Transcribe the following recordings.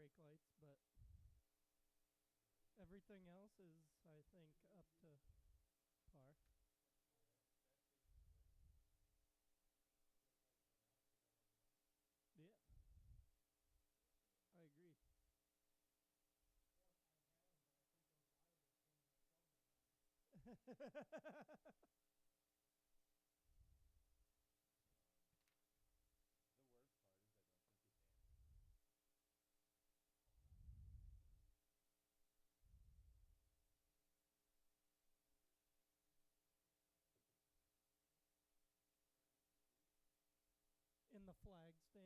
brake lights, but everything else is, I think, up to par. Yeah, I agree. In the flag stand.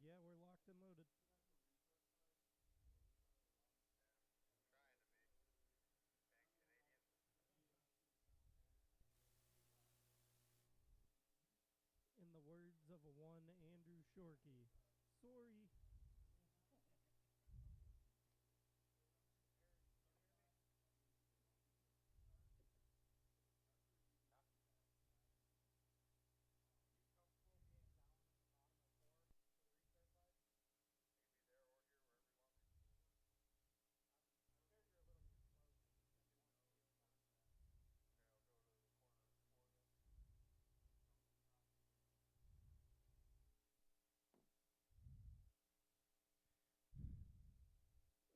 Yeah, we're locked and loaded. In the words of a one Andrew Shorkey, sorry.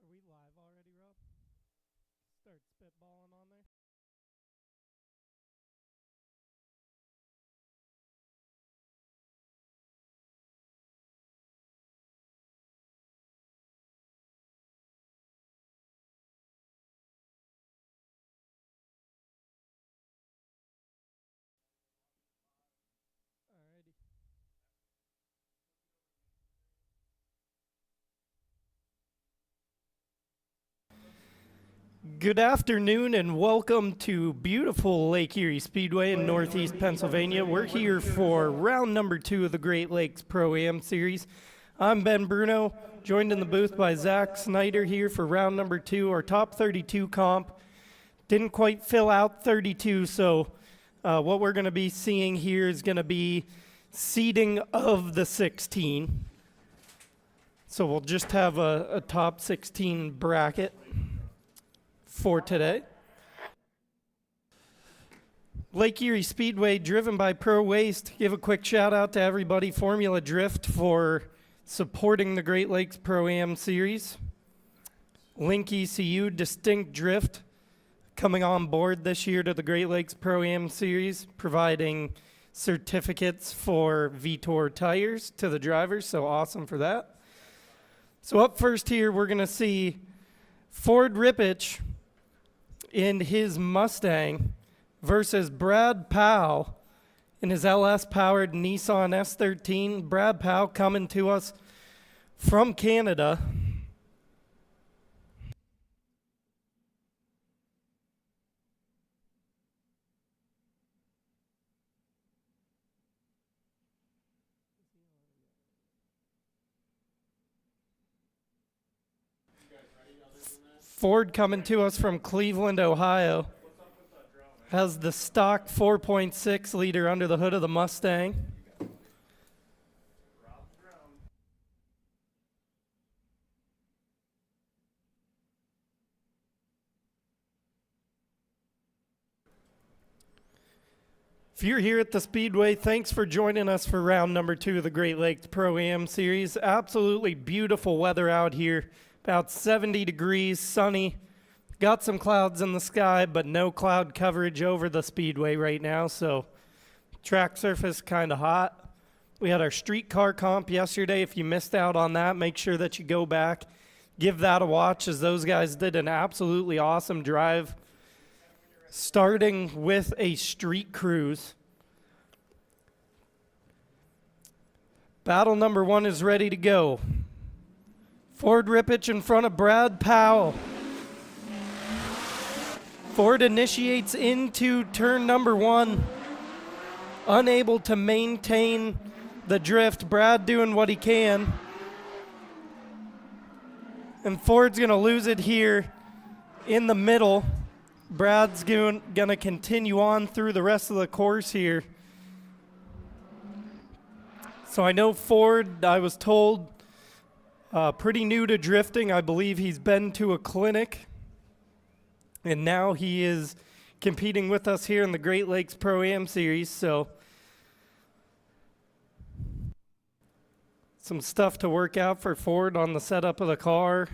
Are we live already, Rob? Start spitballing on there. Alrighty. Good afternoon and welcome to beautiful Lake Erie Speedway in Northeast Pennsylvania. We're here for round number 2 of the Great Lakes Pro-Am Series. I'm Ben Bruno, joined in the booth by Zach Snyder here for round number 2, our top 32 comp. Didn't quite fill out 32, so what we're going to be seeing here is going to be seeding of the 16. So we'll just have a top 16 bracket for today. Lake Erie Speedway, driven by Pro Waste. Give a quick shout out to everybody, Formula Drift, for supporting the Great Lakes Pro-Am Series. Link ECU, Distinct Drift, coming on board this year to the Great Lakes Pro-Am Series, providing certificates for VTOR tires to the drivers, so awesome for that. So up first here, we're going to see Ford Ripich in his Mustang versus Brad Powell in his LS-powered Nissan S13. Brad Powell coming to us from Canada. Ford coming to us from Cleveland, Ohio. Has the stock 4.6 liter under the hood of the Mustang. If you're here at the Speedway, thanks for joining us for round number 2 of the Great Lakes Pro-Am Series. Absolutely beautiful weather out here. About 70 degrees, sunny. Got some clouds in the sky, but no cloud coverage over the Speedway right now, so track surface kind of hot. We had our streetcar comp yesterday. If you missed out on that, make sure that you go back. Give that a watch, as those guys did an absolutely awesome drive, starting with a street cruise. Battle number 1 is ready to go. Ford Ripich in front of Brad Powell. Ford initiates into turn number 1. unable to maintain the drift. Brad doing what he can. And Ford's going to lose it here in the middle. Brad's going to continue on through the rest of the course here. So I know Ford, I was told, pretty new to drifting. I believe he's been to a clinic. And now he is competing with us here in the Great Lakes Pro-Am Series. So some stuff to work out for Ford on the setup of the car.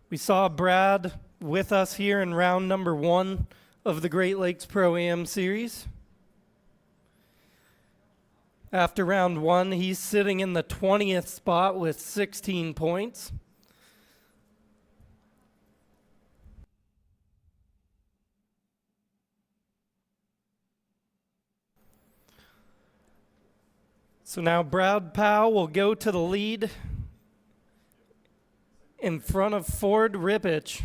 We saw Brad with us here in round number 1 of the Great Lakes Pro-Am Series. After round 1, he's sitting in the 20th spot with 16 points. So now Brad Powell will go to the lead in front of Ford Ripich.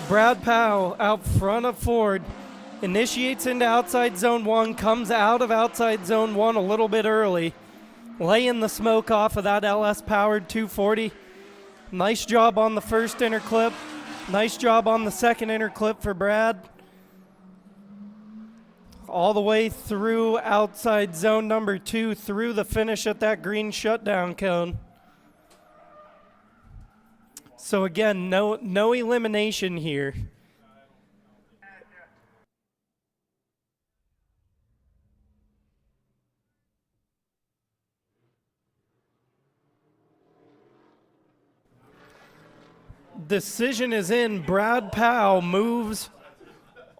Brad Powell out front of Ford, initiates into outside zone 1, comes out of outside zone 1 a little bit early, laying the smoke off of that LS-powered 240. Nice job on the first inner clip. Nice job on the second inner clip for Brad. All the way through outside zone number 2, through the finish at that green shutdown cone. So again, no elimination here. Decision is in. Brad Powell moves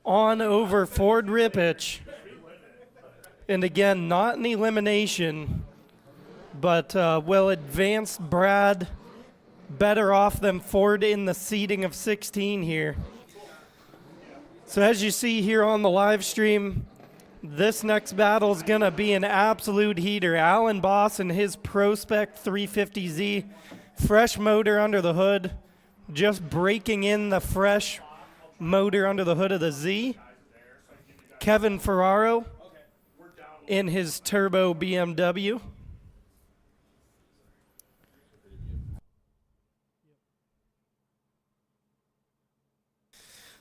on over Ford Ripich. And again, not an elimination, but will advance Brad better off than Ford in the seating of 16 here. So as you see here on the live stream, this next battle is going to be an absolute heater. Alan Boss and his Prospect 350Z, fresh motor under the hood, just breaking in the fresh motor under the hood of the Z. Kevin Ferraro in his turbo BMW.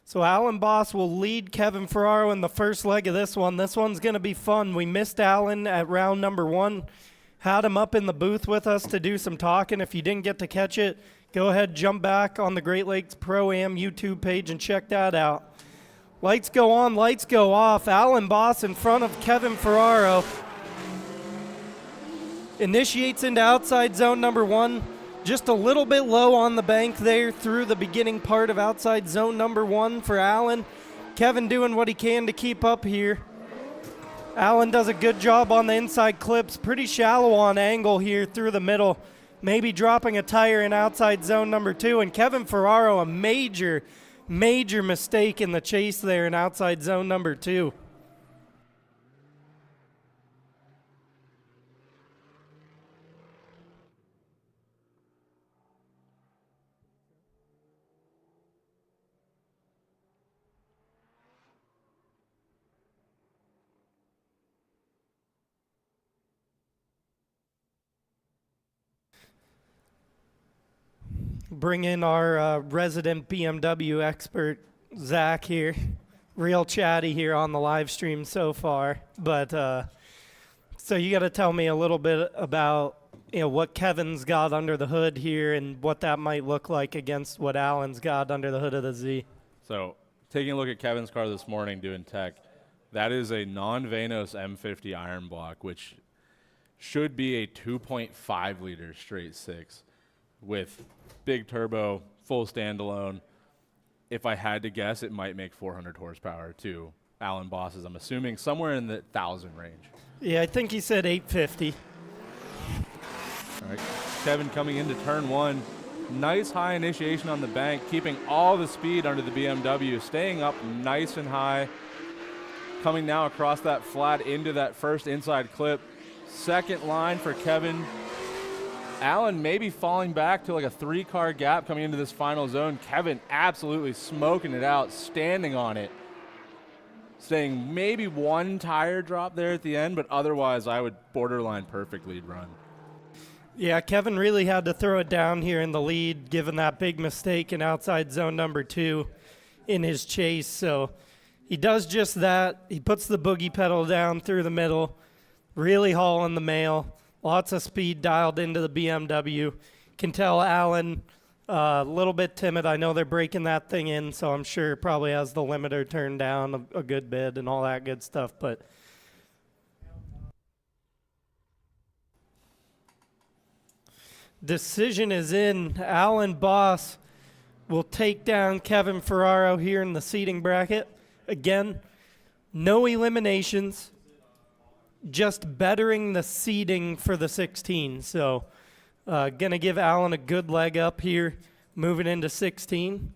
So Alan Boss will lead Kevin Ferraro in the first leg of this one. This one's going to be fun. We missed Alan at round number 1. Had him up in the booth with us to do some talking. If you didn't get to catch it, go ahead, jump back on the Great Lakes Pro-Am YouTube page and check that out. Lights go on, lights go off. Alan Boss in front of Kevin Ferraro. Initiates into outside zone number 1. Just a little bit low on the bank there through the beginning part of outside zone number 1 for Alan. Kevin doing what he can to keep up here. Alan does a good job on the inside clips. Pretty shallow on angle here through the middle. Maybe dropping a tire in outside zone number 2. And Kevin Ferraro, a major mistake in the chase there in outside zone number 2. Bring in our resident BMW expert, Zach here. Real chatty here on the live stream so far. But so you got to tell me a little bit about what Kevin's got under the hood here and what that might look like against what Alan's got under the hood of the Z. So taking a look at Kevin's car this morning doing tech, that is a non-Vanos M50 iron block, which should be a 2.5 liter straight 6 with big turbo, full standalone. If I had to guess, it might make 400 horsepower to Alan Boss's. I'm assuming somewhere in the 1,000 range. Yeah, I think he said 850. All right, Kevin coming into turn 1. Nice high initiation on the bank, keeping all the speed under the BMW, staying up nice and high. Coming now across that flat into that first inside clip. Second line for Kevin. Allen maybe falling back to like a 3-car gap coming into this final zone. Kevin absolutely smoking it out, standing on it. Saying maybe one tire drop there at the end, but otherwise I would borderline perfect lead run. Yeah, Kevin really had to throw it down here in the lead, given that big mistake in outside zone number 2 in his chase. So he does just that. He puts the boogie pedal down through the middle, really hauling the mail. Lots of speed dialed into the BMW. Can tell Allen a little bit timid. I know they're breaking that thing in, so I'm sure probably has the limiter turned down a good bit and all that good stuff. But decision is in. Allen Boss will take down Kevin Ferraro here in the seating bracket. Again, no eliminations, just bettering the seeding for the 16. So going to give Allen a good leg up here, moving into 16.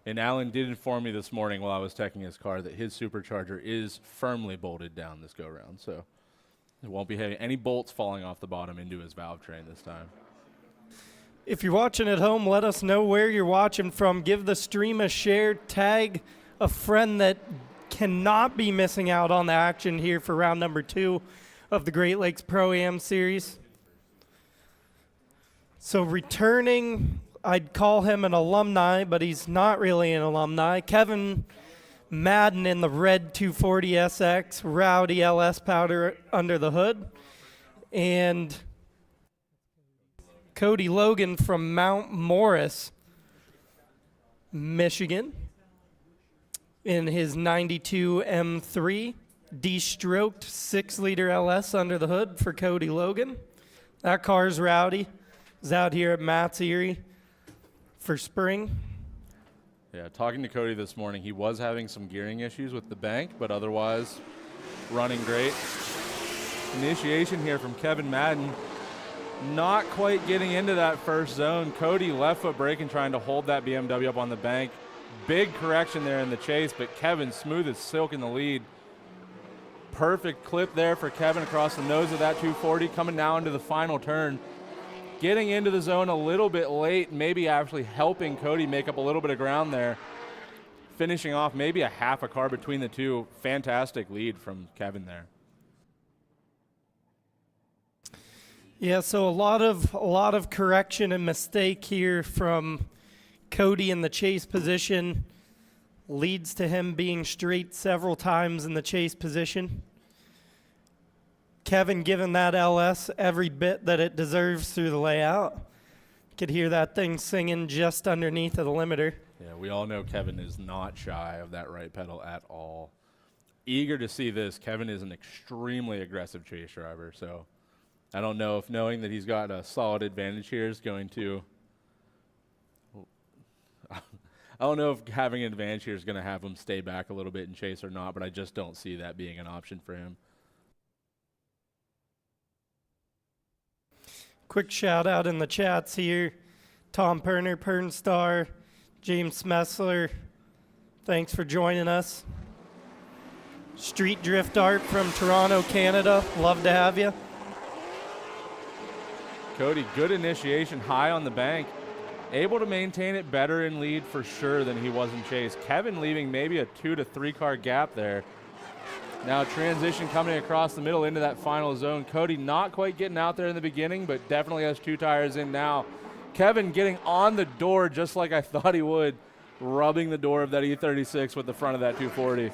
And Allen did inform me this morning while I was checking his car that his supercharger is firmly bolted down this go-round. So it won't be having any bolts falling off the bottom into his valve train this time. If you're watching at home, let us know where you're watching from. Give the stream a share. Tag a friend that cannot be missing out on the action here for round number 2 of the Great Lakes Pro-Am Series. So returning, I'd call him an alumni, but he's not really an alumni. Kevin Madden in the red 240 SX, rowdy LS powder under the hood. And Cody Logan from Mount Morris, Michigan, in his 92 M3, de-stroked 6-liter LS under the hood for Cody Logan. That car's rowdy. Is out here at Matt's Erie for spring. Yeah, talking to Cody this morning, he was having some gearing issues with the bank, but otherwise running great. Initiation here from Kevin Madden. Not quite getting into that first zone. Cody left foot braking, trying to hold that BMW up on the bank. Big correction there in the chase, but Kevin smooth as silk in the lead. Perfect clip there for Kevin across the nose of that 240, coming now into the final turn. Getting into the zone a little bit late, maybe actually helping Cody make up a little bit of ground there. Finishing off maybe a half a car between the two. Fantastic lead from Kevin there. Yeah, so a lot of correction and mistake here from Cody in the chase position leads to him being straight several times in the chase position. Kevin giving that LS every bit that it deserves through the layout. Could hear that thing singing just underneath of the limiter. Yeah, we all know Kevin is not shy of that right pedal at all. Eager to see this. Kevin is an extremely aggressive chase driver, so I don't know if knowing that he's got a solid advantage here is going to I don't know if having an advantage here is going to have him stay back a little bit and chase or not, but I just don't see that being an option for him. Quick shout out in the chats here. Tom Berner, Pernstar, James Smessler, thanks for joining us. Street Drift Art from Toronto, Canada, love to have you. Cody, good initiation, high on the bank. Able to maintain it better in lead for sure than he was in chase. Kevin leaving maybe a 2 to 3 car gap there. Now transition coming across the middle into that final zone. Cody not quite getting out there in the beginning, but definitely has 2 tires in now. Kevin getting on the door just like I thought he would, rubbing the door of that E36 with the front of that 240.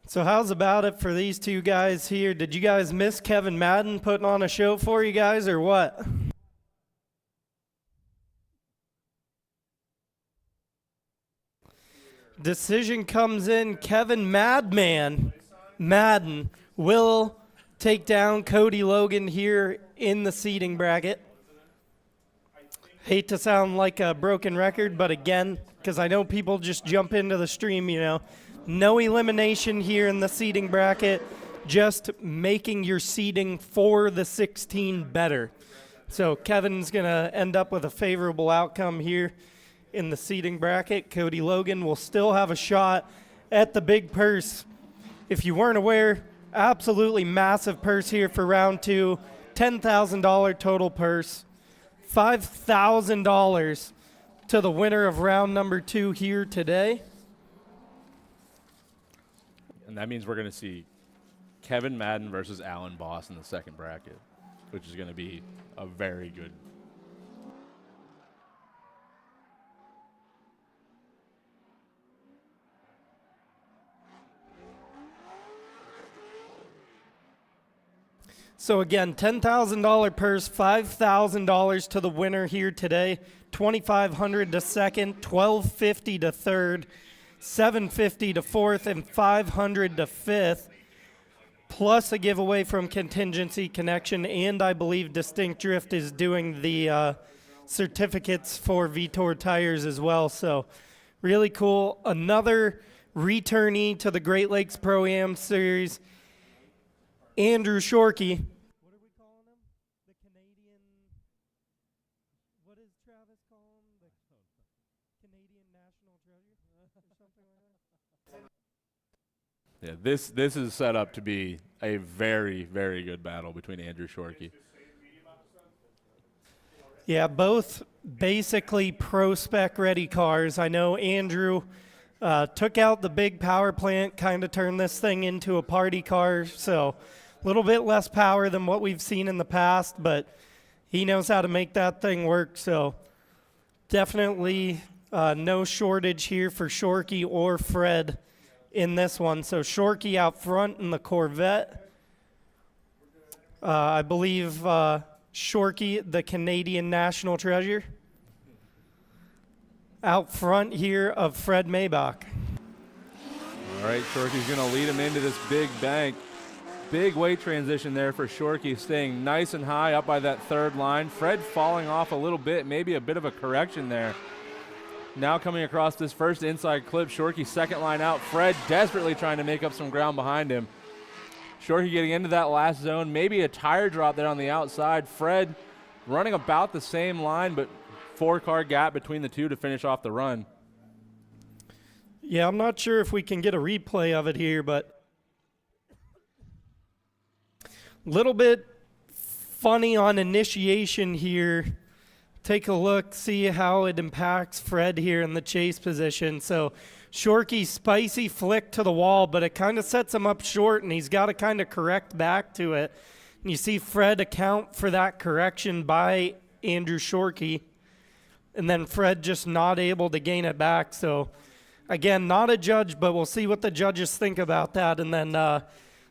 So how's about it for these two guys here? Did you guys miss Kevin Madden putting on a show for you guys or what? Decision comes in. Kevin Madden will take down Cody Logan here in the seating bracket. Hate to sound like a broken record, but again, because I know people just jump into the stream, you know, no elimination here in the seating bracket, just making your seating for the 16 better. So Kevin's going to end up with a favorable outcome here in the seating bracket. Cody Logan will still have a shot at the big purse. If you weren't aware, absolutely massive purse here for round 2, $10,000 total purse, $5,000 to the winner of round number 2 here today. And that means we're going to see Kevin Madden versus Alan Boss in the second bracket, which is going to be a very good. So again, $10,000 purse, $5,000 to the winner here today, $2,500 to second, $1,250 to third, $750 to fourth, and $500 to fifth, plus a giveaway from Contingency Connection, and I believe Distinct Drift is doing the certificates for Vitor tires as well. So really cool. Another returnee to the Great Lakes Pro-Am Series, Andrew Shorkey. What are we calling him? The Canadian, what does Travis call him? The Canadian National Treasure or something like that? Yeah, this is set up to be a very, very good battle between Andrew Shorkey. Yeah, both basically pro-spec ready cars. I know Andrew took out the big power plant, kind of turned this thing into a party car, so a little bit less power than what we've seen in the past, but he knows how to make that thing work, so definitely no shortage here for Shorkey or Fred in this one. So Shorkey out front in the Corvette. I believe Shorkey, the Canadian National Treasure, out front here of Fred Maybach. All right, Shorkey's going to lead him into this big bank. Big weight transition there for Shorkey, staying nice and high up by that third line. Fred falling off a little bit, maybe a bit of a correction there. Now coming across this first inside clip, Shorkey second line out. Fred desperately trying to make up some ground behind him. Shorkey getting into that last zone, maybe a tire drop there on the outside. Fred running about the same line, but 4-car gap between the two to finish off the run. Yeah, I'm not sure if we can get a replay of it here, but little bit funny on initiation here. Take a look, see how it impacts Fred here in the chase position. So Shorkey spicy flick to the wall, but it kind of sets him up short, and he's got to kind of correct back to it. And you see Fred account for that correction by Andrew Shorkey, and then Fred just not able to gain it back. So again, not a judge, but we'll see what the judges think about that. And then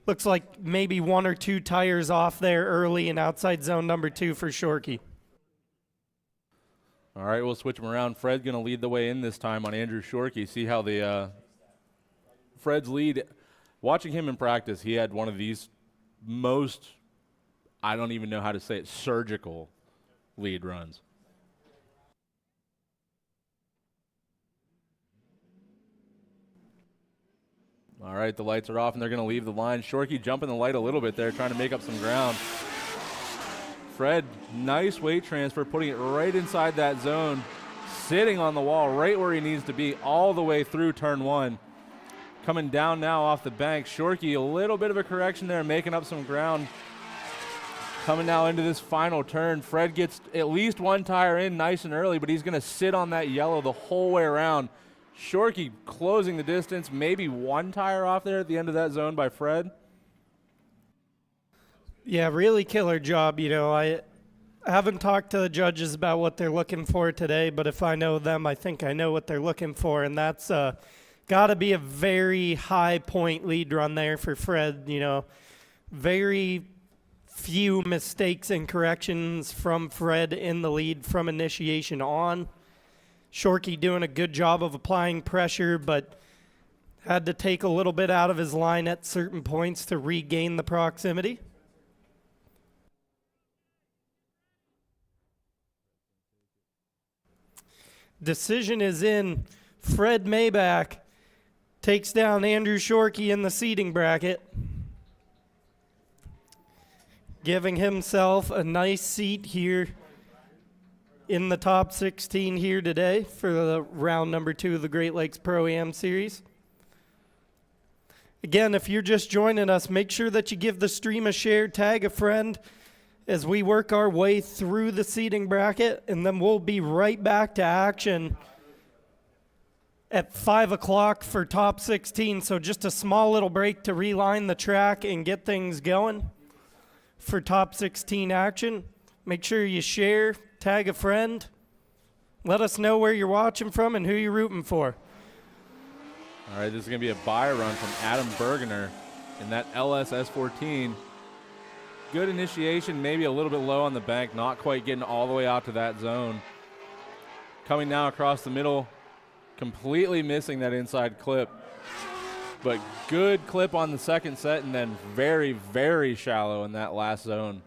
looks like maybe 1 or 2 tires off there early in outside zone number 2 for Shorkey. All right, we'll switch him around. Fred's going to lead the way in this time on Andrew Shorkey. See how the Fred's lead. Watching him in practice, he had one of these most, I don't even know how to say it, surgical lead runs. All right, the lights are off, and they're going to leave the line. Shorkey jumping the light a little bit there, trying to make up some ground. Fred, nice weight transfer, putting it right inside that zone, sitting on the wall right where he needs to be all the way through turn 1. Coming down now off the bank. Shorkey, a little bit of a correction there, making up some ground. Coming now into this final turn. Fred gets at least 1 tire in nice and early, but he's going to sit on that yellow the whole way around. Shorkey closing the distance, maybe 1 tire off there at the end of that zone by Fred. Yeah, really killer job. You know, I haven't talked to the judges about what they're looking for today, but if I know them, I think I know what they're looking for, and that's got to be a very high point lead run there for Fred. You know, very few mistakes and corrections from Fred in the lead from initiation on. Shorkey doing a good job of applying pressure, but had to take a little bit out of his line at certain points to regain the proximity. Decision is in. Fred Maybach takes down Andrew Shorkey in the seating bracket, giving himself a nice seat here in the top 16 here today for the round number 2 of the Great Lakes Pro-Am Series. Again, if you're just joining us, make sure that you give the stream a share, tag a friend as we work our way through the seating bracket, and then we'll be right back to action at 5 o'clock for top 16. So just a small little break to reline the track and get things going for top 16 action. Make sure you share, tag a friend. Let us know where you're watching from and who you're rooting for. All right, this is going to be a buy run from Adam Berner in that LSS14. Good initiation, maybe a little bit low on the bank, not quite getting all the way out to that zone. Coming now across the middle, completely missing that inside clip. But good clip on the second set, and then very, very shallow in that last zone.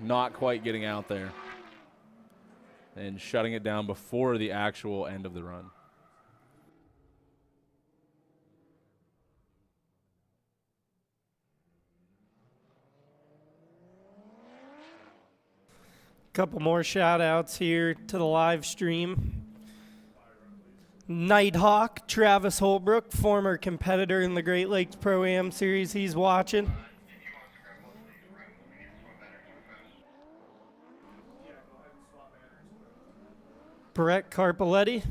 Not quite getting out there. And shutting it down before the actual end of the run. Couple more shout outs here to the live stream. Nighthawk, Travis Holbrook, former competitor in the Great Lakes Pro-Am Series, he's watching. Brett Carpoletti,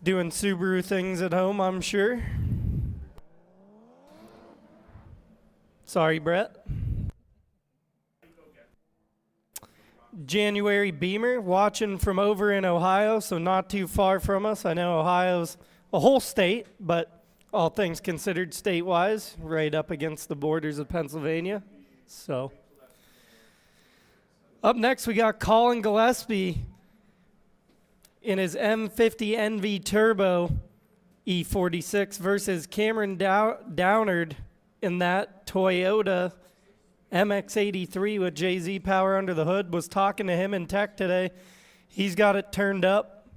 doing Subaru things at home, I'm sure. Sorry, Brett. January Beamer, watching from over in Ohio, so not too far from us. I know Ohio's a whole state, but all things considered state-wise, right up against the borders of Pennsylvania. So, up next we got Colin Gillespie in his M50 NV Turbo E46 versus Cameron Downard in that Toyota MX-83 with JZ power under the hood. Was talking to him in tech today. He's got it turned up.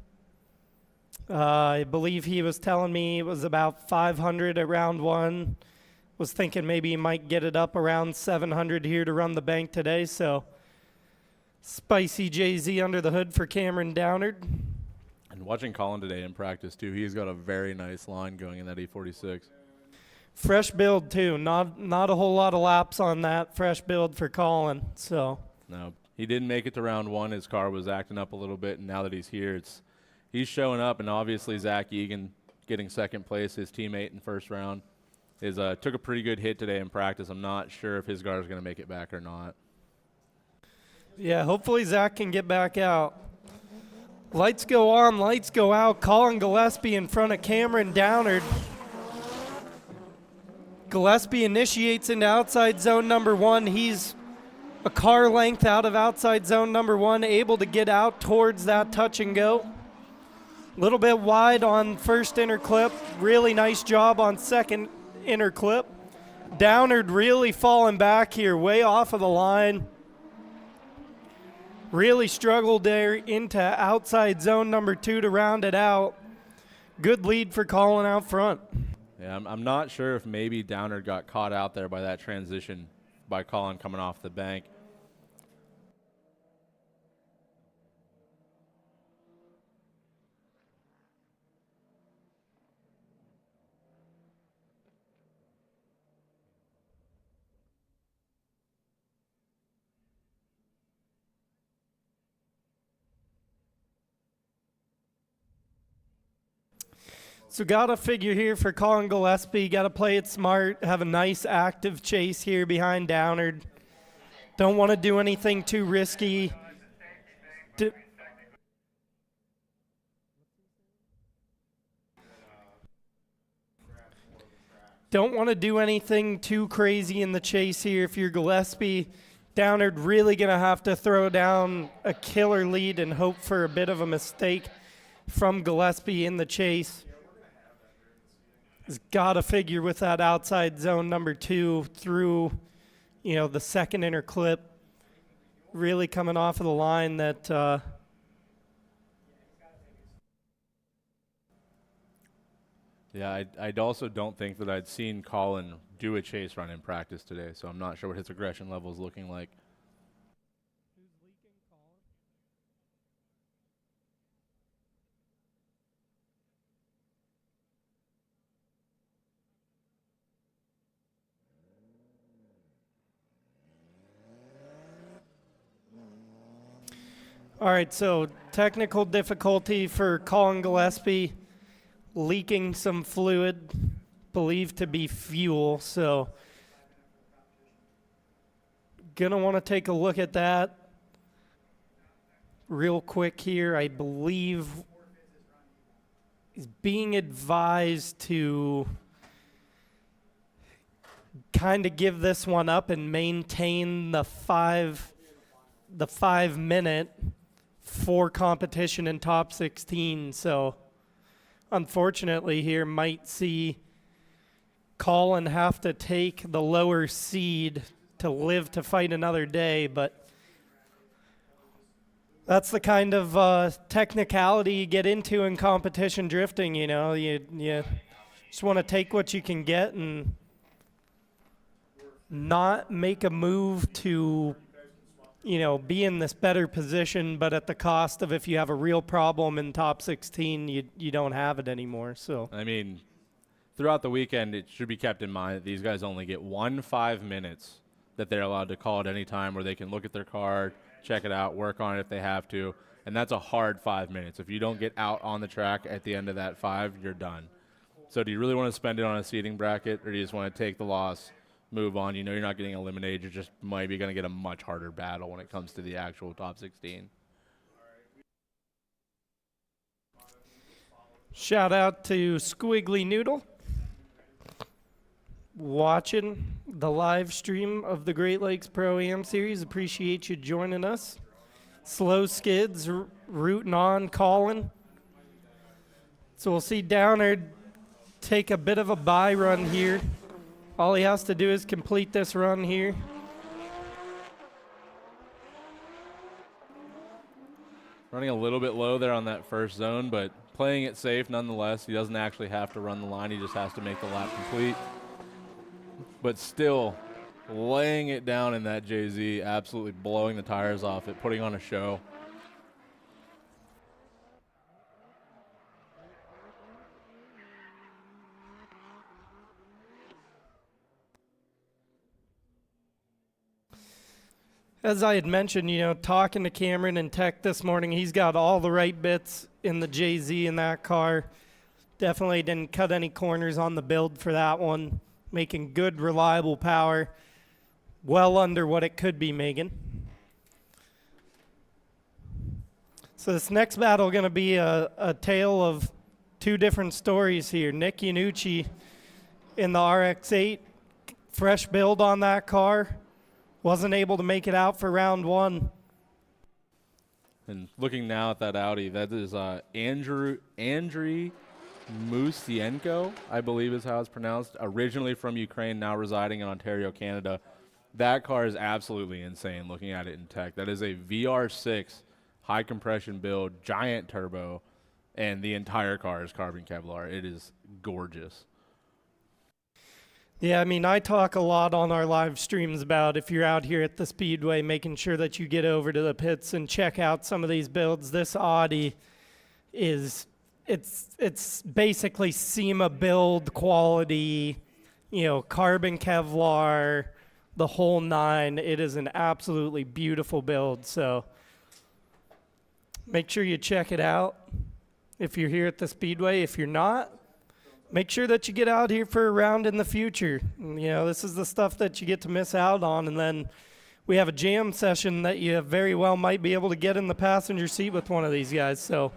I believe he was telling me it was about 500 at round 1. Was thinking maybe he might get it up around 700 here to run the bank today. So spicy JZ under the hood for Cameron Downard. And watching Colin today in practice too, he's got a very nice line going in that E46. Fresh build too. Not a whole lot of laps on that. Fresh build for Colin. So no, he didn't make it to round 1. His car was acting up a little bit, and now that he's here, he's showing up. And obviously Zach Egan getting second place, his teammate in first round, took a pretty good hit today in practice. I'm not sure if his car is going to make it back or not. Yeah, hopefully Zach can get back out. Lights go on, lights go out. Colin Gillespie in front of Cameron Downard. Gillespie initiates into outside zone number 1. He's a car length out of outside zone number 1, able to get out towards that touch and go. A little bit wide on first inner clip. Really nice job on second inner clip. Downard really falling back here, way off of the line. Really struggled there into outside zone number 2 to round it out. Good lead for Colin out front. Yeah, I'm not sure if maybe Downard got caught out there by that transition by Colin coming off the bank. So got to figure here for Colin Gillespie, got to play it smart, have a nice active chase here behind Downard. Don't want to do anything too risky. Don't want to do anything too crazy in the chase here if you're Gillespie. Downard really going to have to throw down a killer lead and hope for a bit of a mistake from Gillespie in the chase. Has got to figure with that outside zone number 2 through, the second inner clip, really coming off of the line that Yeah, I also don't think that I'd seen Colin do a chase run in practice today, so I'm not sure what his aggression level is looking like. All right, so technical difficulty for Colin Gillespie, leaking some fluid, believed to be fuel. So, gonna want to take a look at that real quick here. I believe he's being advised to kind of give this one up and maintain the 5 minute for competition in top 16. So unfortunately here might see Colin have to take the lower seed to live to fight another day, but that's the kind of technicality you get into in competition drifting. You know, you just want to take what you can get and not make a move to, you know, be in this better position, but at the cost of, if you have a real problem in top 16, you don't have it anymore. So I mean, throughout the weekend, it should be kept in mind that these guys only get 5 minutes that they're allowed to call at any time, where they can look at their card, check it out, work on it if they have to, and that's a hard 5 minutes. If you don't get out on the track at the end of that 5, you're done. So do you really want to spend it on a seeding bracket, or do you just want to take the loss, move on? You know you're not getting eliminated. You're just maybe going to get a much harder battle when it comes to the actual top 16. shout out to Squiggly Noodle, watching the live stream of the Great Lakes Pro-Am Series. Appreciate you joining us. Slow Skids rooting on Colin. So we'll see Downard take a bit of a bye run here. All he has to do is complete this run here. Running a little bit low there on that first zone, but playing it safe nonetheless. He doesn't actually have to run the line. He just has to make the lap complete. But still laying it down in that JZ, absolutely blowing the tires off it, putting on a show. As I had mentioned, you know, talking to Cameron and Tech this morning, he's got all the right bits in the JZ in that car. Definitely didn't cut any corners on the build for that one. Making good, reliable power. Well under what it could be, Megan. So this next battle going to be a tale of two different stories here. Nick Yucci in the RX-8, fresh build on that car. Wasn't able to make it out for round one. And looking now at that Audi, that is Andriy Musenko, I believe is how it's pronounced. Originally from Ukraine, now residing in Ontario, Canada. That car is absolutely insane looking at it in tech. That is a VR6 high compression build, giant turbo, and the entire car is carbon Kevlar. It is gorgeous. Yeah, I mean, I talk a lot on our live streams about, if you're out here at the Speedway, making sure that you get over to the pits and check out some of these builds. This Audi is, it's basically SEMA build quality, you know, carbon Kevlar, the whole nine. It is an absolutely beautiful build. So make sure you check it out if you're here at the Speedway. If you're not, make sure that you get out here for a round in the future. You know, this is the stuff that you get to miss out on. And then we have a jam session that you very well might be able to get in the passenger seat with one of these guys. So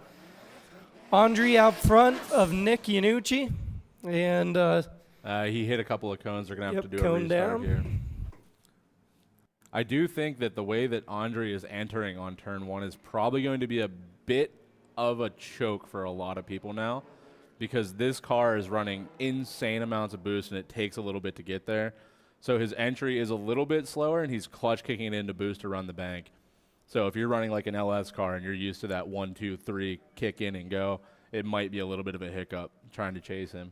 Andriy out front of Nick Yucci. And he hit a couple of cones. They're going to have to do a cone restart down here. I do think that the way that Andriy is entering on turn one is probably going to be a bit of a choke for a lot of people now, because this car is running insane amounts of boost and it takes a little bit to get there. So his entry is a little bit slower and he's clutch kicking it into boost to run the bank. So if you're running like an LS car and you're used to that 1, 2, 3 kick in and go, it might be a little bit of a hiccup trying to chase him.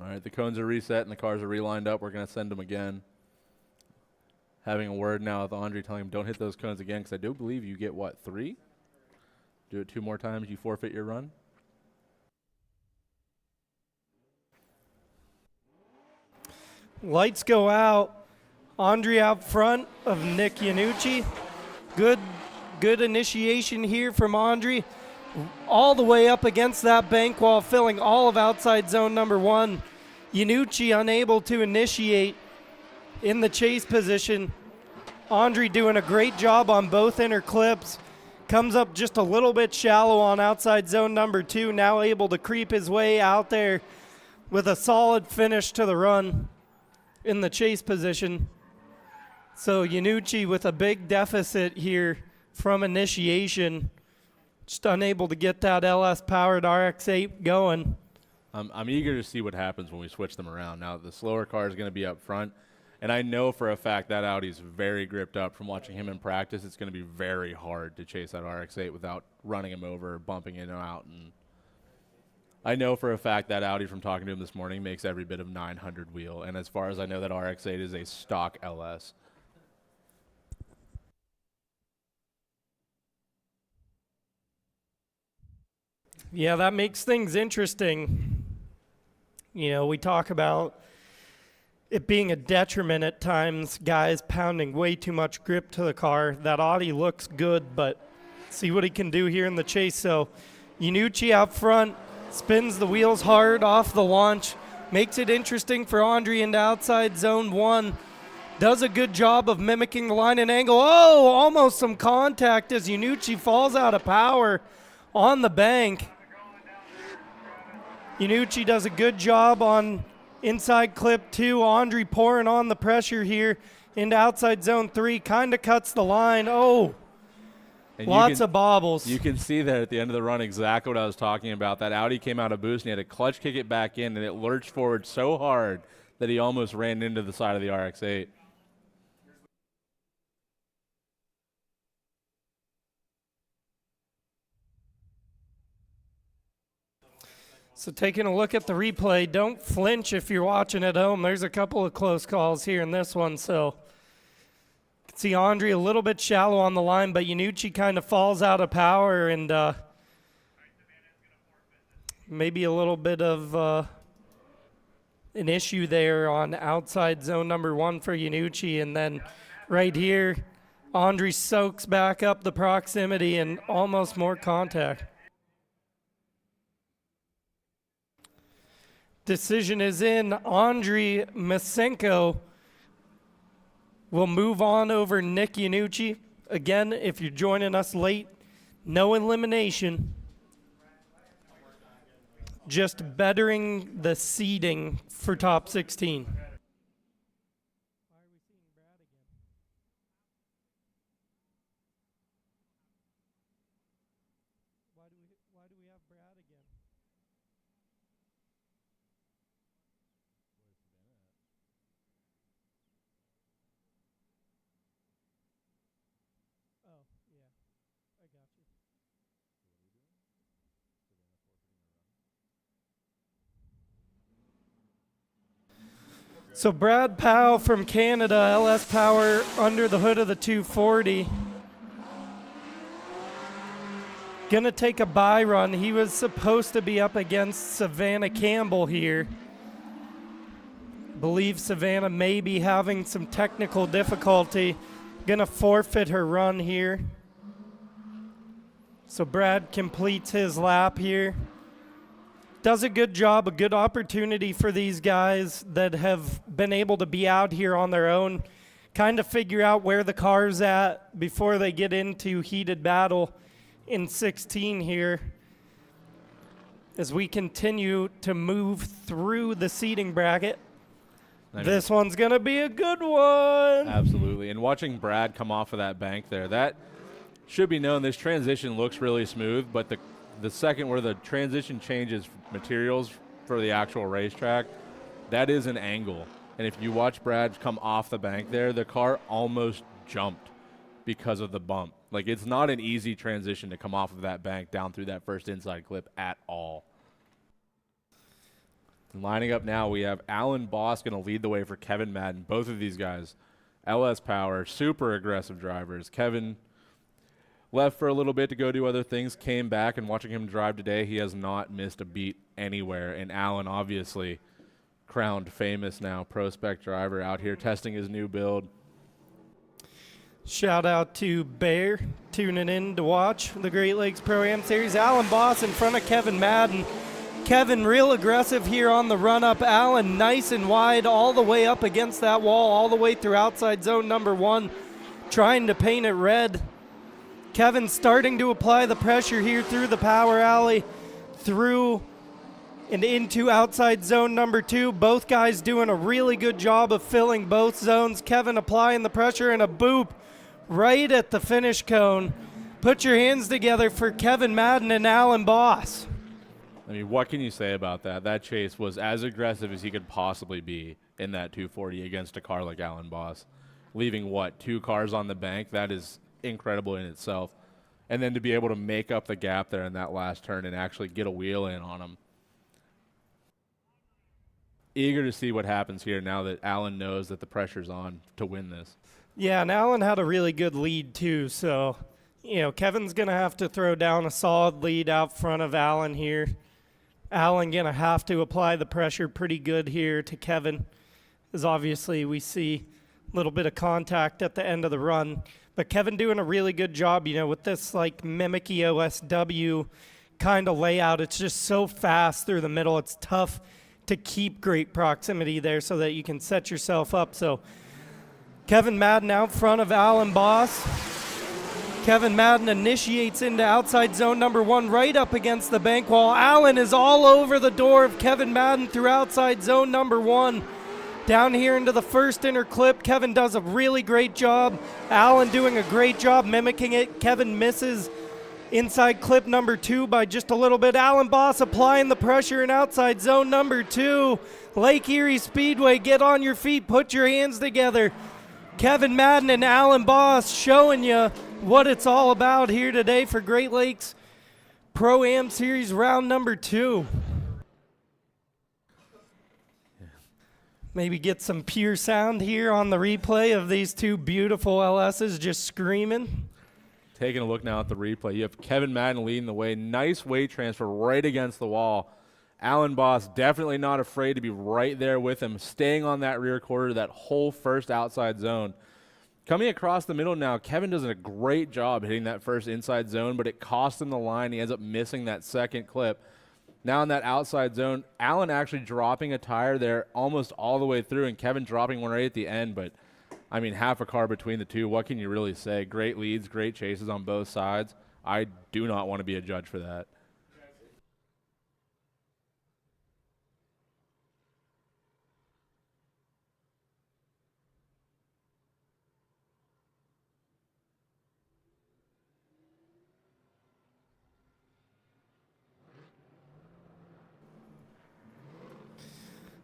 All right, the cones are reset and the cars are relined up. We're going to send them again. Having a word now with Andriy, telling him don't hit those cones again, because I do believe you get, what, 3? Do it 2 more times, you forfeit your run. Lights go out. Andre out front of Nick Yucci. Good initiation here from Andre. All the way up against that bank wall, filling all of outside zone number 1. Yucci unable to initiate in the chase position. Andre doing a great job on both inner clips. Comes up just a little bit shallow on outside zone number 2. Now able to creep his way out there with a solid finish to the run in the chase position. So Yucci with a big deficit here from initiation. Just unable to get that LS-powered RX-8 going. I'm eager to see what happens when we switch them around. Now, the slower car is going to be up front, and I know for a fact that Audi's very gripped up from watching him in practice. It's going to be very hard to chase that RX-8 without running him over, bumping in and out. And I know for a fact that Audi, from talking to him this morning, makes every bit of 900 wheel. And as far as I know, that RX-8 is a stock LS. Yeah, that makes things interesting. You know, we talk about it being a detriment at times, guys pounding way too much grip to the car. That Audi looks good, but see what he can do here in the chase. So Yucci out front, spins the wheels hard off the launch, makes it interesting for Andre into outside zone 1. Does a good job of mimicking the line and angle. Oh, almost some contact as Yucci falls out of power on the bank. Yucci does a good job on inside clip 2. Andre pouring on the pressure here into outside zone 3. Kind of cuts the line. Oh, and lots of bobbles. You can see there at the end of the run exactly what I was talking about. That Audi came out of boost, and he had to clutch kick it back in, and it lurched forward so hard that he almost ran into the side of the RX-8. So taking a look at the replay, don't flinch if you're watching at home. There's a couple of close calls here in this one. So you can see Andre a little bit shallow on the line, but Yucci kind of falls out of power, and maybe a little bit of an issue there on outside zone number 1 for Yucci. And then right here, Andre soaks back up the proximity and almost more contact. Decision is in. Andre Musenko will move on over Nick Yucci. Again, if you're joining us late, no elimination. Just bettering the seeding for top 16. So Brad Powell from Canada, LS Power under the hood of the 240. Gonna take a bye run. He was supposed to be up against Savannah Campbell here. Believe Savannah may be having some technical difficulty. Gonna forfeit her run here. So Brad completes his lap here. Does a good job, a good opportunity for these guys that have been able to be out here on their own, kind of figure out where the car's at before they get into heated battle in 16 here. As we continue to move through the seating bracket. This one's going to be a good one. Absolutely. And watching Brad come off of that bank there, that should be known. This transition looks really smooth, but the second where the transition changes materials for the actual racetrack, that is an angle. And if you watch Brad come off the bank there, the car almost jumped because of the bump. Like, it's not an easy transition to come off of that bank down through that first inside clip at all. And lining up now, we have Alan Boss going to lead the way for Kevin Madden. Both of these guys, LS Power, super aggressive drivers. Kevin left for a little bit to go do other things, came back, and watching him drive today, he has not missed a beat anywhere. And Alan, obviously, crowned famous now pro spec driver out here testing his new build. Shout out to Bear tuning in to watch the Great Lakes Pro-Am Series. Alan Boss in front of Kevin Madden. Kevin real aggressive here on the run-up. Alan nice and wide all the way up against that wall, all the way through outside zone number 1, trying to paint it red. Kevin starting to apply the pressure here through the power alley, through and into outside zone number 2. Both guys doing a really good job of filling both zones. Kevin applying the pressure and a boop right at the finish cone. Put your hands together for Kevin Madden and Alan Boss. I mean, what can you say about that? That chase was as aggressive as he could possibly be in that 240 against a car like Alan Boss. Leaving, what, 2 cars on the bank? That is incredible in itself. And then to be able to make up the gap there in that last turn and actually get a wheel in on him. Eager to see what happens here now that Alan knows that the pressure's on to win this. Yeah, and Alan had a really good lead too, so, Kevin's going to have to throw down a solid lead out front of Alan here. Alan going to have to apply the pressure pretty good here to Kevin, as obviously we see a little bit of contact at the end of the run. But Kevin doing a really good job, with this like mimicky OSW kind of layout. It's just so fast through the middle. It's tough to keep great proximity there so that you can set yourself up. So Kevin Madden out front of Alan Boss. Kevin Madden initiates into outside zone number 1 right up against the bank wall. Alan is all over the door of Kevin Madden through outside zone number 1. Down here into the first inner clip, Kevin does a really great job. Alan doing a great job mimicking it. Kevin misses inside clip number 2 by just a little bit. Alan Boss applying the pressure in outside zone number 2. Lake Erie Speedway, get on your feet, put your hands together. Kevin Madden and Alan Boss showing you what it's all about here today for Great Lakes Pro-Am Series round number 2. Maybe get some pure sound here on the replay of these 2 beautiful LSs just screaming. Taking a look now at the replay, you have Kevin Madden leading the way. Nice weight transfer right against the wall. Alan Boss definitely not afraid to be right there with him, staying on that rear quarter, that whole first outside zone. Coming across the middle now, Kevin does a great job hitting that first inside zone, but it cost him the line. He ends up missing that second clip. Now in that outside zone, Alan actually dropping a tire there almost all the way through, and Kevin dropping one right at the end. But, I mean, half a car between the two. What can you really say? Great leads, great chases on both sides. I do not want to be a judge for that.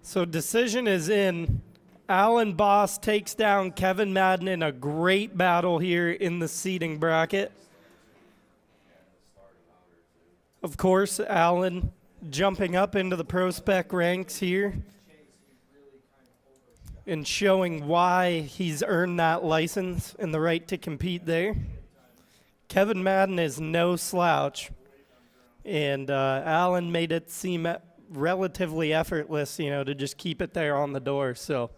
So decision is in. Alan Boss takes down Kevin Madden in a great battle here in the seating bracket. Of course, Alan jumping up into the pro spec ranks here and showing why he's earned that license and the right to compete there. Kevin Madden is no slouch, and Alan made it seem relatively effortless, to just keep it there on the door. So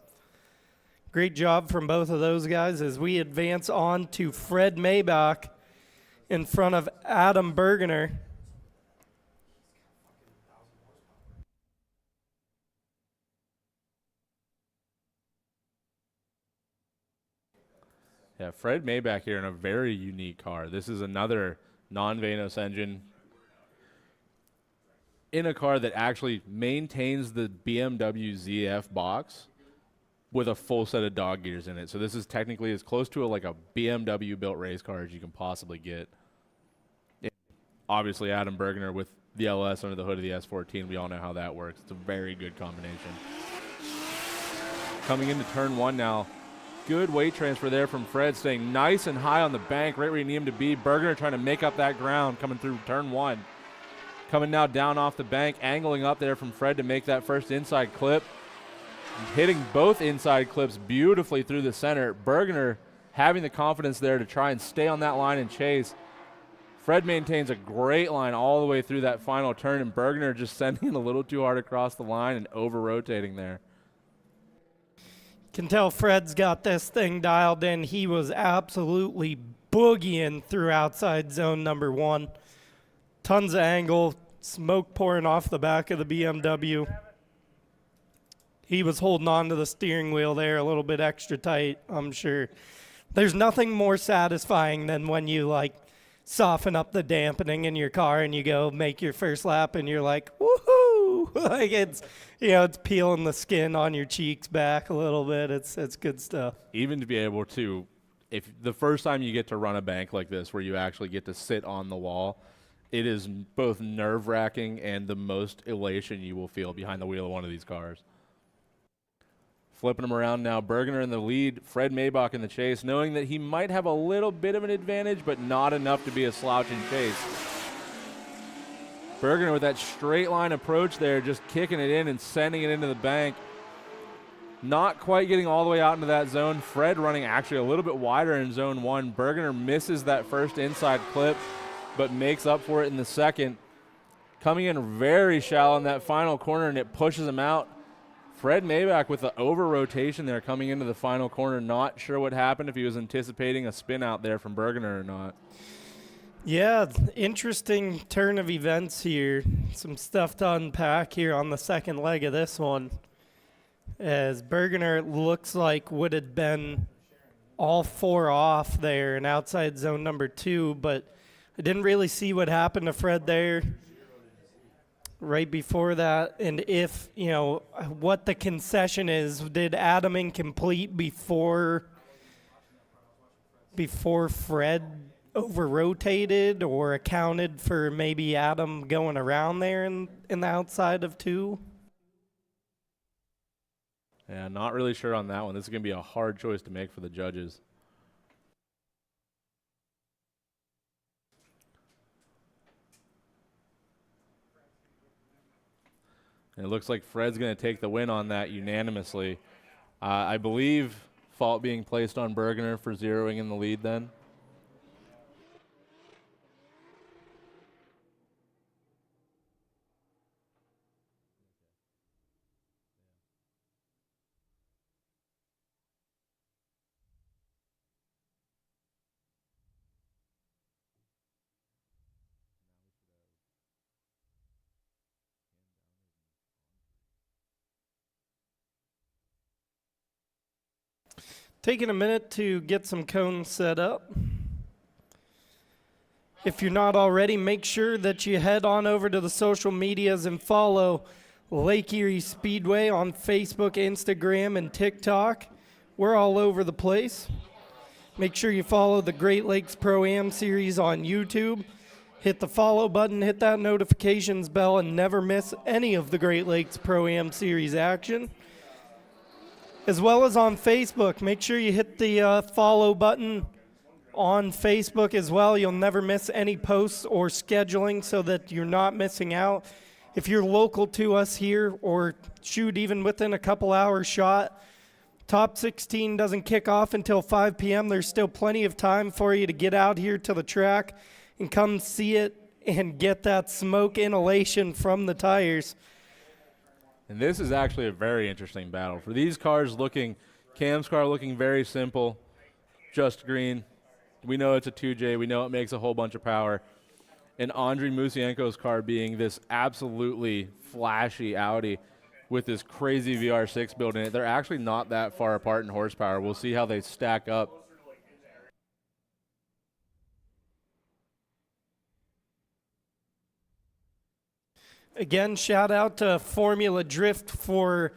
great job from both of those guys as we advance on to Fred Maybach in front of Adam Berner. Yeah, Fred Maybach here in a very unique car. This is another non-Vanos engine in a car that actually maintains the BMW ZF box with a full set of dog gears in it. So this is technically as close to a BMW built race car as you can possibly get. Obviously Adam Bergner with the LS under the hood of the S14. We all know how that works. It's a very good combination. Coming into turn 1 now. Good weight transfer there from Fred, staying nice and high on the bank, right where you need him to be. Bergner trying to make up that ground coming through turn 1. Coming now down off the bank, angling up there from Fred to make that first inside clip. Hitting both inside clips beautifully through the center. Bergner having the confidence there to try and stay on that line and chase. Fred maintains a great line all the way through that final turn, and Berner just sending it a little too hard across the line and over-rotating there. Can tell Fred's got this thing dialed in. He was absolutely boogieing through outside zone number 1. Tons of angle, smoke pouring off the back of the BMW. He was holding on to the steering wheel there a little bit extra tight, I'm sure. There's nothing more satisfying than when you, like, soften up the dampening in your car and you go make your first lap and you're like, woohoo! Like, it's, you know, it's peeling the skin on your cheeks back a little bit. It's good stuff. Even to be able to, if the first time you get to run a bank like this where you actually get to sit on the wall, it is both nerve-wracking and the most elation you will feel behind the wheel of one of these cars. Flipping them around now, Berner in the lead, Fred Maybach in the chase, knowing that he might have a little bit of an advantage, but not enough to be a slouching chase. Berner with that straight line approach there, just kicking it in and sending it into the bank. Not quite getting all the way out into that zone. Fred running actually a little bit wider in zone 1. Berner misses that first inside clip, but makes up for it in the second. Coming in very shallow in that final corner, and it pushes him out. Fred Maybach with the over-rotation there coming into the final corner. Not sure what happened, if he was anticipating a spin out there from Berner or not. Yeah, interesting turn of events here. Some stuff to unpack here on the second leg of this one. As Berner looks like would have been all 4 off there in outside zone number 2, but I didn't really see what happened to Fred there right before that, and if, you know, what the concession is. Did Adam incomplete before Fred over-rotated, or accounted for maybe Adam going around there in the outside of 2? Yeah, not really sure on that one. This is going to be a hard choice to make for the judges. And it looks like Fred's going to take the win on that unanimously. I believe fault being placed on Berner for zeroing in the lead then. Taking a minute to get some cones set up. If you're not already, make sure that you head on over to the social medias and follow Lake Erie Speedway on Facebook, Instagram, and TikTok. We're all over the place. Make sure you follow the Great Lakes ProAm series on YouTube. Hit the follow button, hit that notifications bell, and never miss any of the Great Lakes ProAm series action. As well as on Facebook, make sure you hit the follow button on Facebook as well. You'll never miss any posts or scheduling, so that you're not missing out. If you're local to us here, or shoot even within a couple hours shot, Top 16 doesn't kick off until 5 p.m. There's still plenty of time for you to get out here to the track and come see it and get that smoke inhalation from the tires. And this is actually a very interesting battle. For these cars Cam's car looking very simple, just green. We know it's a 2J. We know it makes a whole bunch of power. And Andrei Musenko's car being this absolutely flashy Audi with this crazy VR6 build in it. They're actually not that far apart in horsepower. We'll see how they stack up. Again, shout out to Formula Drift for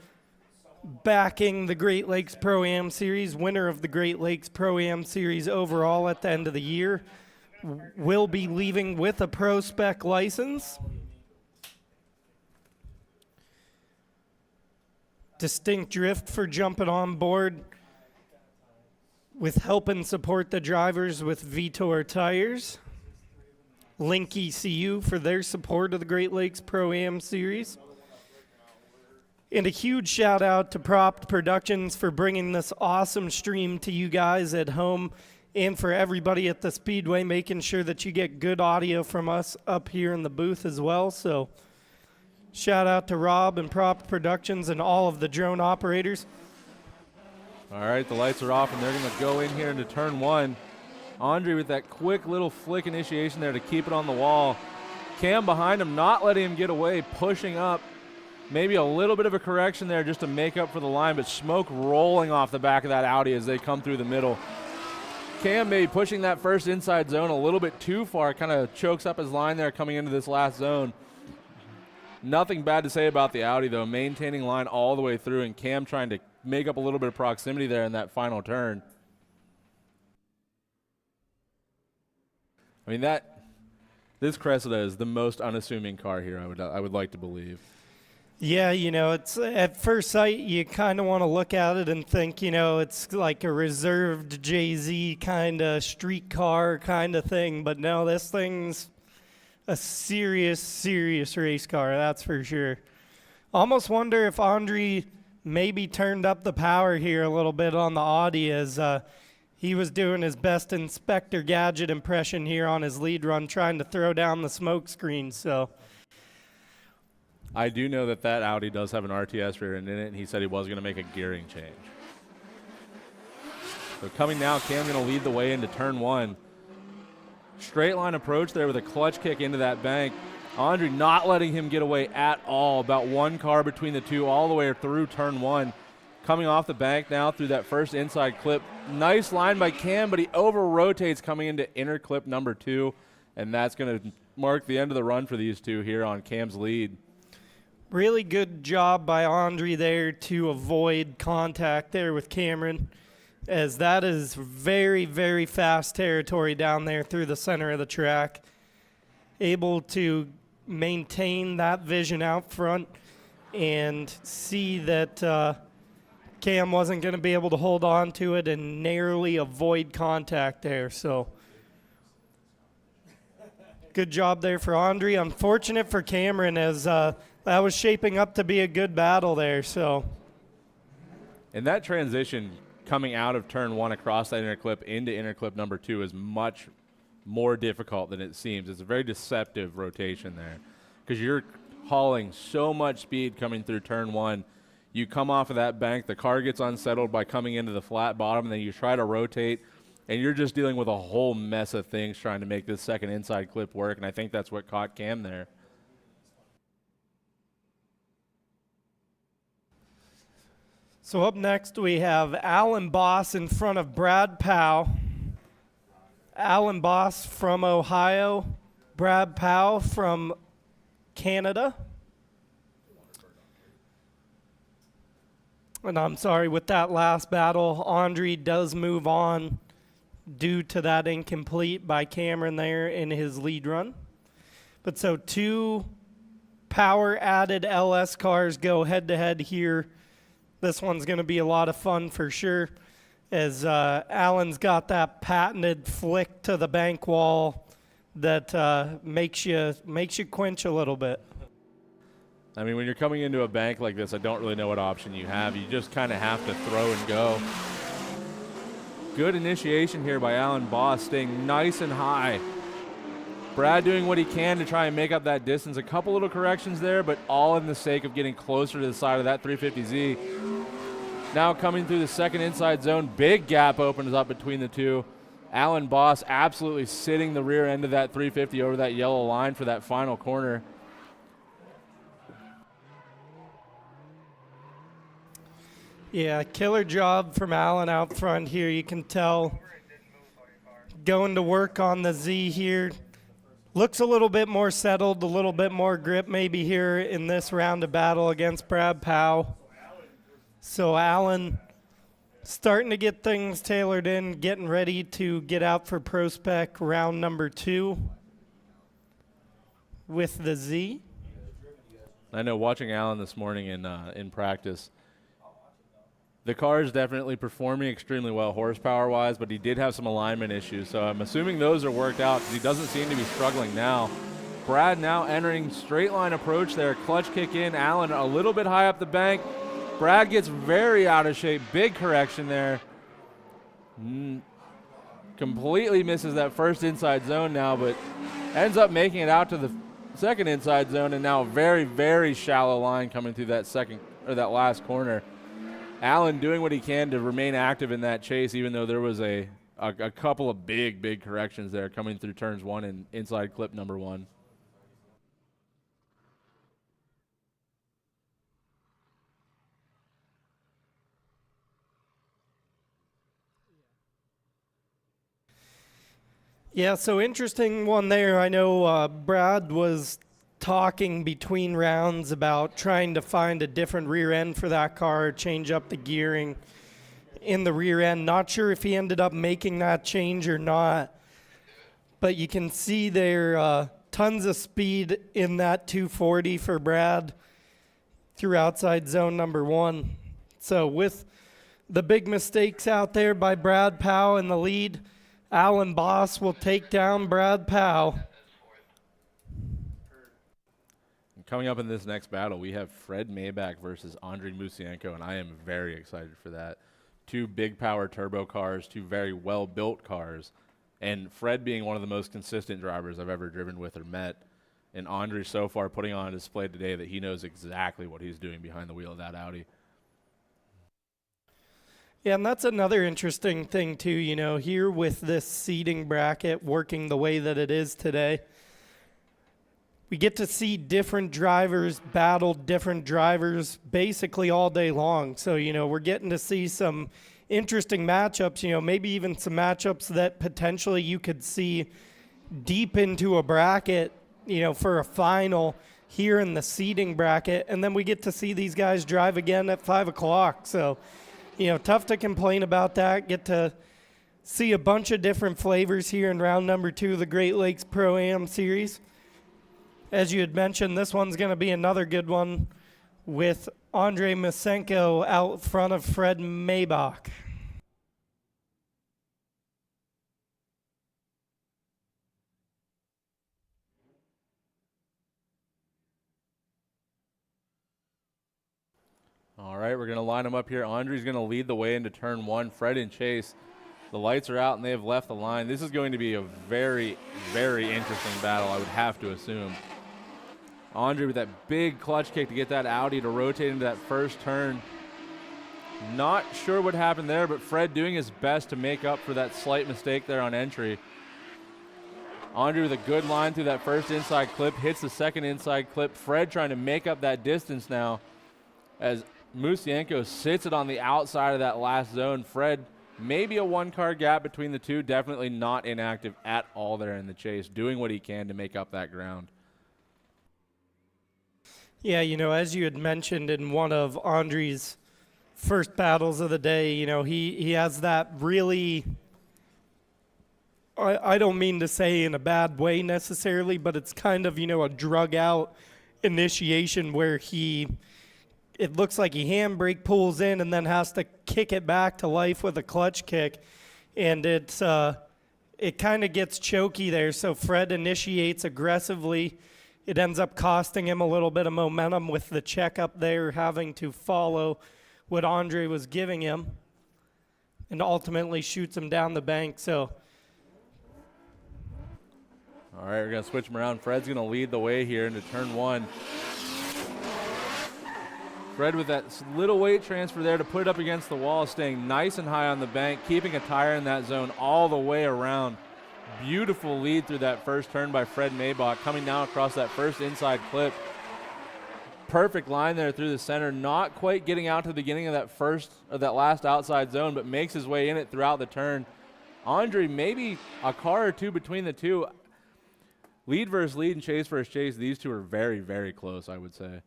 backing the Great Lakes Pro-Am Series, winner of the Great Lakes Pro-Am Series overall at the end of the year. Will be leaving with a Pro Spec license. Distinct Drift for jumping on board with helping support the drivers with Vitor tires. Link ECU for their support of the Great Lakes Pro-Am Series. And a huge shout out to Propped Productions for bringing this awesome stream to you guys at home and for everybody at the Speedway, making sure that you get good audio from us up here in the booth as well. So shout out to Rob and Prop Productions and all of the drone operators. All right, the lights are off, and they're going to go in here into turn 1. Andre with that quick little flick initiation there to keep it on the wall. Cam behind him, not letting him get away, pushing up. Maybe a little bit of a correction there just to make up for the line, but smoke rolling off the back of that Audi as they come through the middle. Cam maybe pushing that first inside zone a little bit too far, kind of chokes up his line there coming into this last zone. Nothing bad to say about the Audi, though, maintaining line all the way through, and Cam trying to make up a little bit of proximity there in that final turn. I mean, this Cressida is the most unassuming car here, I would like to believe. Yeah, you know, it's at first sight you kind of want to look at it and think, you know, it's like a reserved Jay-Z kind of street car kind of thing, but no, this thing's a serious race car, that's for sure. Almost wonder if Andre maybe turned up the power here a little bit on the Audi as he was doing his best Inspector Gadget impression here on his lead run, trying to throw down the smoke screen, so. I do know that Audi does have an RTS rear end in it, and he said he was going to make a gearing change. So coming now, Cam going to lead the way into turn 1. Straight line approach there with a clutch kick into that bank. Andre not letting him get away at all. About one car between the two all the way through turn 1. Coming off the bank now through that first inside clip. Nice line by Cam, but he over-rotates coming into inner clip number 2, and that's going to mark the end of the run for these two here on Cam's lead. Really good job by Andre there to avoid contact there with Cameron, as that is very fast territory down there through the center of the track. Able to maintain that vision out front and see that Cam wasn't going to be able to hold on to it and narrowly avoid contact there. So good job there for Andre. Unfortunate for Cameron as that was shaping up to be a good battle there. So, and that transition coming out of turn 1 across that inner clip into inner clip number 2 is much more difficult than it seems. It's a very deceptive rotation there because you're hauling so much speed coming through turn 1. You come off of that bank, the car gets unsettled by coming into the flat bottom, and then you try to rotate, and you're just dealing with a whole mess of things trying to make this second inside clip work, and I think that's what caught Cam there. So up next we have Alan Boss in front of Brad Powell. Alan Boss from Ohio, Brad Powell from Canada. And I'm sorry, with that last battle, Andre does move on due to that incomplete by Cameron there in his lead run. But so two power-added LS cars go head-to-head here. This one's going to be a lot of fun for sure, as Alan's got that patented flick to the bank wall that makes you quench a little bit. I mean, when you're coming into a bank like this, I don't really know what option you have. You just kind of have to throw and go. Good initiation here by Alan Boss, staying nice and high. Brad doing what he can to try and make up that distance. A couple little corrections there, but all in the sake of getting closer to the side of that 350Z. Now coming through the second inside zone, big gap opens up between the two. Alan Boss absolutely sitting the rear end of that 350 over that yellow line for that final corner. Yeah, killer job from Alan out front here. You can tell going to work on the Z here. Looks a little bit more settled, a little bit more grip maybe here in this round of battle against Brad Powell. So Alan starting to get things tailored in, getting ready to get out for Pro Spec round number 2 with the Z. I know watching Alan this morning in practice, the car is definitely performing extremely well horsepower-wise, but he did have some alignment issues, so I'm assuming those are worked out because he doesn't seem to be struggling now. Brad now entering straight line approach there, clutch kick in, Alan a little bit high up the bank. Brad gets very out of shape, big correction there. completely misses that first inside zone now, but ends up making it out to the second inside zone, and now a very, very shallow line coming through that that last corner. Allen doing what he can to remain active in that chase, even though there was a couple of big corrections there coming through turns 1 and inside clip number 1. Yeah, so interesting one there. I know Brad was talking between rounds about trying to find a different rear end for that car, change up the gearing in the rear end. Not sure if he ended up making that change or not, but you can see there tons of speed in that 240 for Brad through outside zone number 1. So with the big mistakes out there by Brad Powell in the lead, Alan Boss will take down Brad Powell. Coming up in this next battle, we have Fred Maybach versus Andre Musenko, and I am very excited for that. 2 big power turbo cars, 2 very well-built cars, and Fred being one of the most consistent drivers I've ever driven with or met, and Andre so far putting on a display today that he knows exactly what he's doing behind the wheel of that Audi. Yeah, and that's another interesting thing too, you know, here with this seating bracket working the way that it is today, we get to see different drivers battle different drivers basically all day long. So, you know, we're getting to see some interesting matchups, you know, maybe even some matchups that potentially you could see deep into a bracket, you know, for a final here in the seating bracket. And then we get to see these guys drive again at 5 o'clock. So, you know, tough to complain about that. Get to see a bunch of different flavors here in round number 2 of the Great Lakes Pro-Am Series. As you had mentioned, this one's going to be another good one with Andre Musenko out front of Fred Maybach. All right, we're going to line them up here. Andre's going to lead the way into turn 1. Fred and Chase, the lights are out and they have left the line. This is going to be a very, very interesting battle, I would have to assume. Andre with that big clutch kick to get that Audi to rotate into that first turn. Not sure what happened there, but Fred doing his best to make up for that slight mistake there on entry. Andre with a good line through that first inside clip, hits the second inside clip. Fred trying to make up that distance now as Musenko sits it on the outside of that last zone. Fred, maybe a 1-car gap between the two, definitely not inactive at all there in the chase, doing what he can to make up that ground. Yeah, you know, as you had mentioned in one of Andre's first battles of the day, you know, he has that really, I don't mean to say in a bad way necessarily, but it's kind of, you know, a drug out initiation where it looks like he handbrake pulls in and then has to kick it back to life with a clutch kick. And it kind of gets choky there. So Fred initiates aggressively. It ends up costing him a little bit of momentum with the checkup there, having to follow what Andre was giving him, and ultimately shoots him down the bank. So, all right, we're going to switch him around. Fred's going to lead the way here into turn 1. Fred with that little weight transfer there to put it up against the wall, staying nice and high on the bank, keeping a tire in that zone all the way around. Beautiful lead through that first turn by Fred Maybach, coming down across that first inside clip. Perfect line there through the center, not quite getting out to the beginning of that last outside zone, but makes his way in it throughout the turn. Andre, maybe a car or two between the two. Lead versus lead and chase versus chase, these two are very, very close, I would say.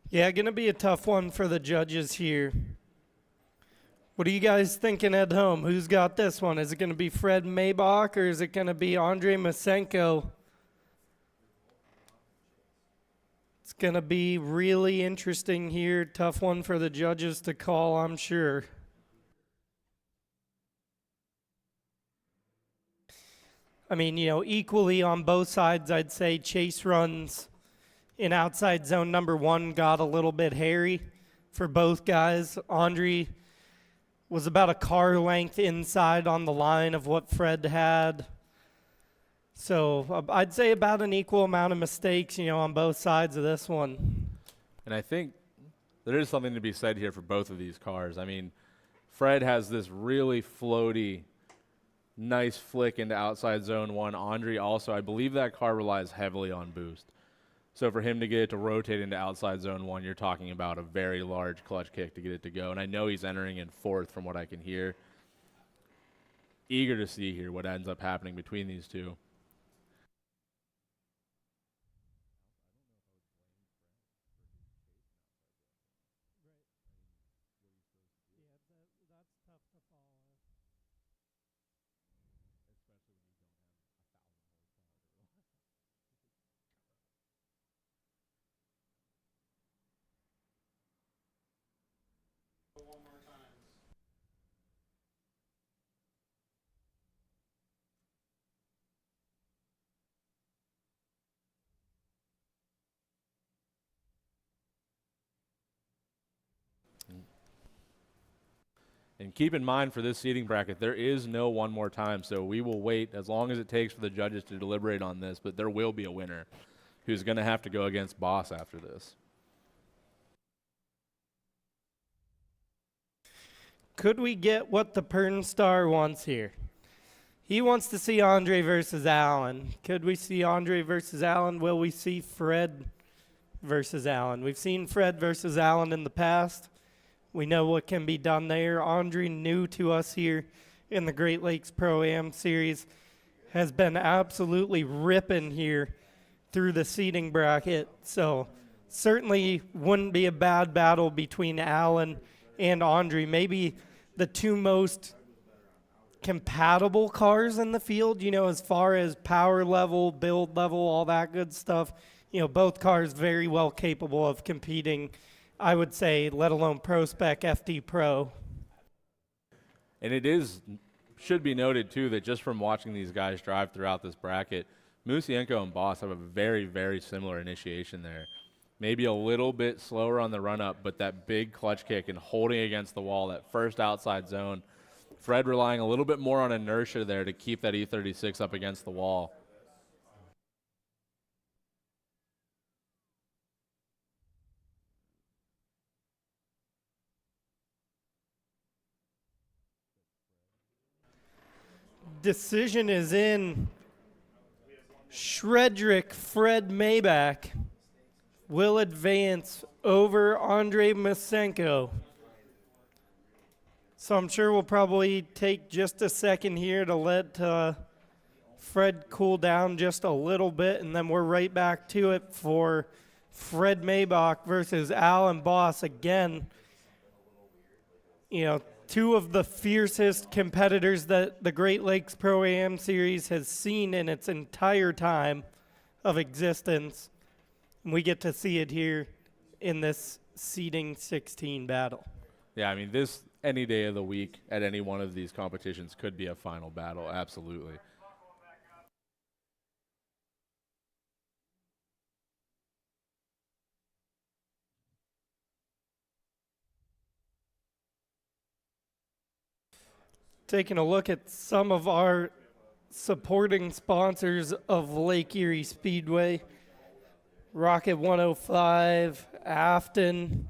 yeah, going to be a tough one for the judges here. What are you guys thinking at home? Who's got this one? Is it going to be Fred Maybach or is it going to be Andre Musenko? It's going to be really interesting here. Tough one for the judges to call, I'm sure. I mean, you know, equally on both sides, I'd say chase runs in outside zone number 1 got a little bit hairy for both guys. Andre was about a car length inside on the line of what Fred had. So I'd say about an equal amount of mistakes, on both sides of this one. And I think there is something to be said here for both of these cars. I mean, Fred has this really floaty, nice flick into outside zone one. Andre also, I believe that car relies heavily on boost. So for him to get it to rotate into outside zone one, you're talking about a very large clutch kick to get it to go. And I know he's entering in fourth from what I can hear. Eager to see here what ends up happening between these two. And keep in mind for this seating bracket, there is no one more time, so we will wait as long as it takes for the judges to deliberate on this, but there will be a winner who's going to have to go against Boss after this. Could we get what the Pern Star wants here? He wants to see Andre versus Allen. Could we see Andre versus Allen? Will we see Fred versus Allen? We've seen Fred versus Allen in the past. We know what can be done there. Andre, new to us here in the Great Lakes Pro-Am Series, has been absolutely ripping here through the seeding bracket. So certainly wouldn't be a bad battle between Allen and Andre. Maybe the two most compatible cars in the field, as far as power level, build level, all that good stuff. Both cars very well capable of competing, I would say, let alone Pro Spec FD Pro. And it should be noted, too, that just from watching these guys drive throughout this bracket, Musenko and Boss have a very, very similar initiation there. Maybe a little bit slower on the run-up, but that big clutch kick and holding against the wall, that first outside zone. Fred relying a little bit more on inertia there to keep that E36 up against the wall. Decision is in. Shredrick Fred Maybach will advance over Andre Musenko. So I'm sure we'll probably take just a second here to let Fred cool down just a little bit, and then we're right back to it for Fred Maybach versus Alan Boss again. Two of the fiercest competitors that the Great Lakes Pro-Am Series has seen in its entire time of existence. And we get to see it here in this seeding 16 battle. Yeah, I mean, this any day of the week at any one of these competitions could be a final battle, absolutely. Taking a look at some of our supporting sponsors of Lake Erie Speedway: Rocket 105, Afton,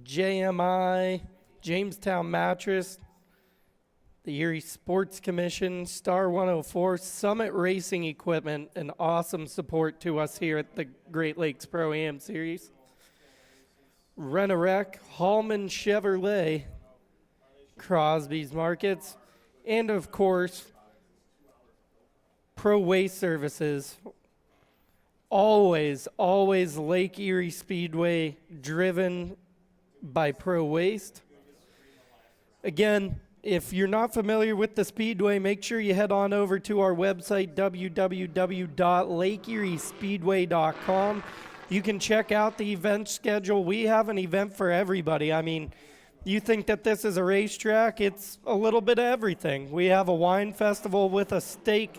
JMI, Jamestown Mattress, the Erie Sports Commission, Star 104, Summit Racing Equipment, an awesome support to us here at the Great Lakes Pro-Am Series. Rent-A-Wreck, Hallman Chevrolet, Crosby's Markets, and of course, Pro Waste Services. Always Lake Erie Speedway, driven by Pro Waste. Again, if you're not familiar with the Speedway, make sure you head on over to our website, www.lakeeriespeedway.com. You can check out the event schedule. We have an event for everybody. I mean, you think that this is a racetrack, it's a little bit of everything. We have a wine festival with a steak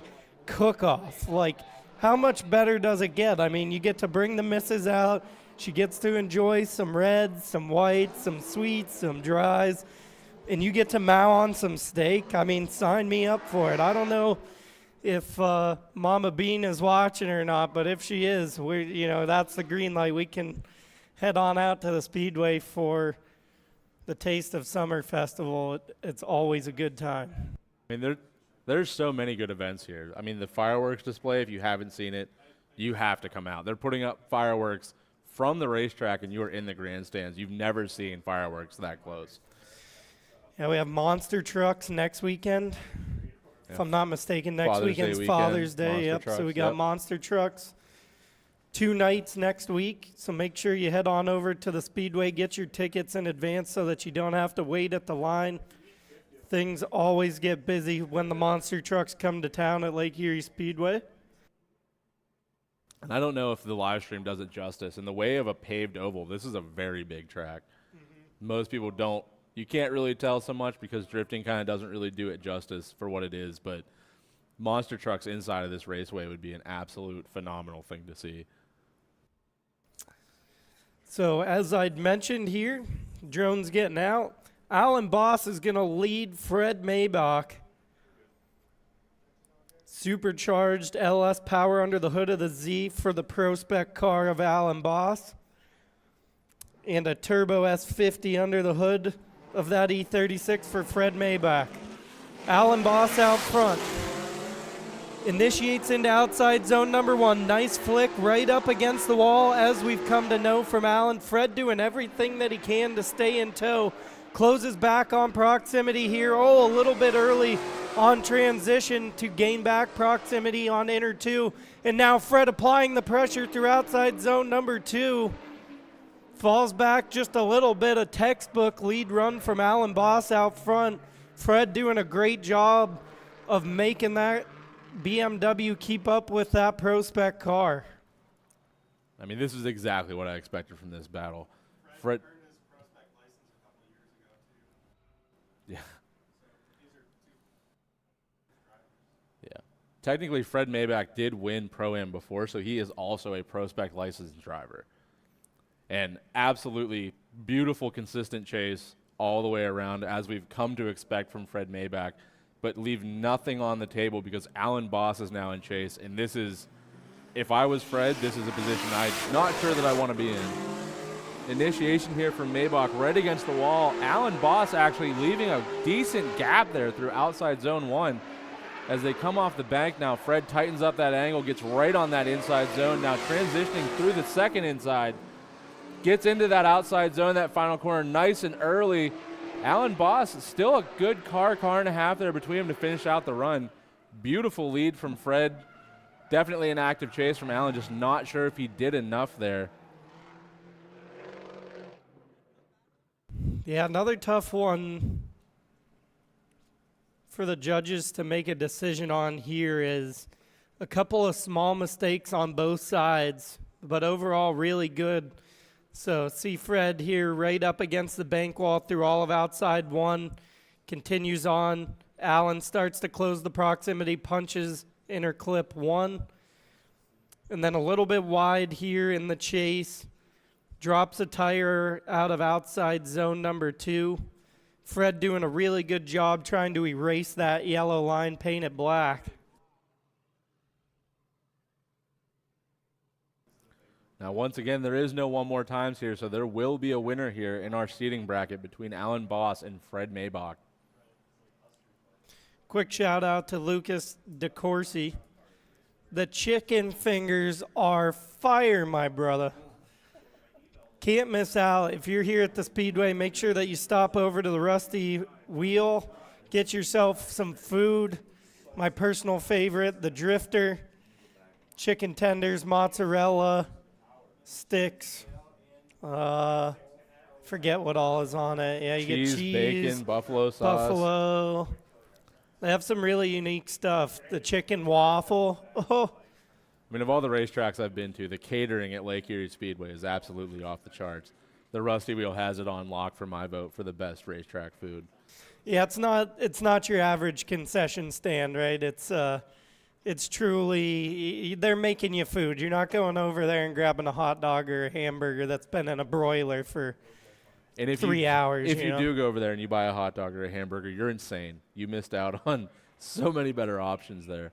cook-off. Like, how much better does it get? I mean, you get to bring the missus out. She gets to enjoy some reds, some whites, some sweets, some dries. and you get to mow on some steak, I mean, sign me up for it. I don't know if Mama Bean is watching or not, but if she is, that's the green light. We can head on out to the Speedway for the Taste of Summer Festival. It's always a good time. I mean, there's so many good events here. I mean, the fireworks display, if you haven't seen it, you have to come out. They're putting up fireworks from the racetrack, and you are in the grandstands. You've never seen fireworks that close. Yeah, we have monster trucks next weekend. If I'm not mistaken, next Father's weekend's Day Father's weekend, Day. monster So we trucks, got yep. monster trucks 2 nights next week. So make sure you head on over to the Speedway, get your tickets in advance so that you don't have to wait at the line. Things always get busy when the monster trucks come to town at Lake Erie Speedway. And I don't know if the live stream does it justice. In the way of a paved oval, this is a very big track. Most people don't. You can't really tell so much because drifting kind of doesn't really do it justice for what it is. But monster trucks inside of this raceway would be an absolute phenomenal thing to see. So as I'd mentioned here, drone's getting out. Alan Boss is going to lead Fred Maybach. Supercharged LS power under the hood of the Z for the Pro Spec car of Alan Boss. And a Turbo S50 under the hood of that E36 for Fred Maybach. Alan Boss out front. Initiates into outside zone number 1. Nice flick right up against the wall, as we've come to know from Alan. Fred doing everything that he can to stay in tow. Closes back on proximity here. Oh, a little bit early on transition to gain back proximity on inner 2. And now Fred applying the pressure through outside zone number 2. Falls back just a little bit. A textbook lead run from Alan Boss out front. Fred doing a great job of making that BMW keep up with that Pro Spec car. I mean, this is exactly what I expected from this battle. Fred earned his Pro Spec license a couple of years ago, too. Yeah. So these are two drivers. Yeah. Technically, Fred Maybach did win Pro-Am before, so he is also a Pro Spec licensed driver. And absolutely beautiful, consistent chase all the way around, as we've come to expect from Fred Maybach, but leave nothing on the table because Alan Boss is now in chase. And this is, if I was Fred, this is a position I'm not sure that I want to be in. Initiation here from Maybach right against the wall. Alan Boss actually leaving a decent gap there through outside zone 1. As they come off the bank now, Fred tightens up that angle, gets right on that inside zone. Now transitioning through the second inside. Gets into that outside zone, that final corner, nice and early. Alan Boss, still a good car and a half there between them to finish out the run. Beautiful lead from Fred. Definitely an active chase from Alan, just not sure if he did enough there. Yeah, another tough one for the judges to make a decision on here is a couple of small mistakes on both sides, but overall really good. So see Fred here right up against the bank wall through all of outside 1, continues on. Alan starts to close the proximity, punches inner clip 1, and then a little bit wide here in the chase. Drops a tire out of outside zone number 2. Fred doing a really good job trying to erase that yellow line, paint it black. Now, once again, there is no one more times here, so there will be a winner here in our seating bracket between Alan Boss and Fred Maybach. Quick shout out to Lucas DeCourcy. The chicken fingers are fire, my brother. Can't miss out. If you're here at the Speedway, make sure that you stop over to the Rusty Wheel. Get yourself some food. My personal favorite, the Drifter. Chicken tenders, mozzarella, sticks. Forget what all is on it. Yeah, you Cheese, get cheese, bacon, buffalo sauce. buffalo. They have some really unique stuff. The chicken waffle. Oh, I mean, of all the racetracks I've been to, the catering at Lake Erie Speedway is absolutely off the charts. The Rusty Wheel has it on lock for my vote for the best racetrack food. yeah. It's not your average concession stand, right? It's truly, they're making you food. You're not going over there and grabbing a hot dog or a hamburger that's been in a broiler for And if 3 hours. if you know? do go over there and you buy a hot dog or a hamburger, you're insane. You missed out on so many better options there.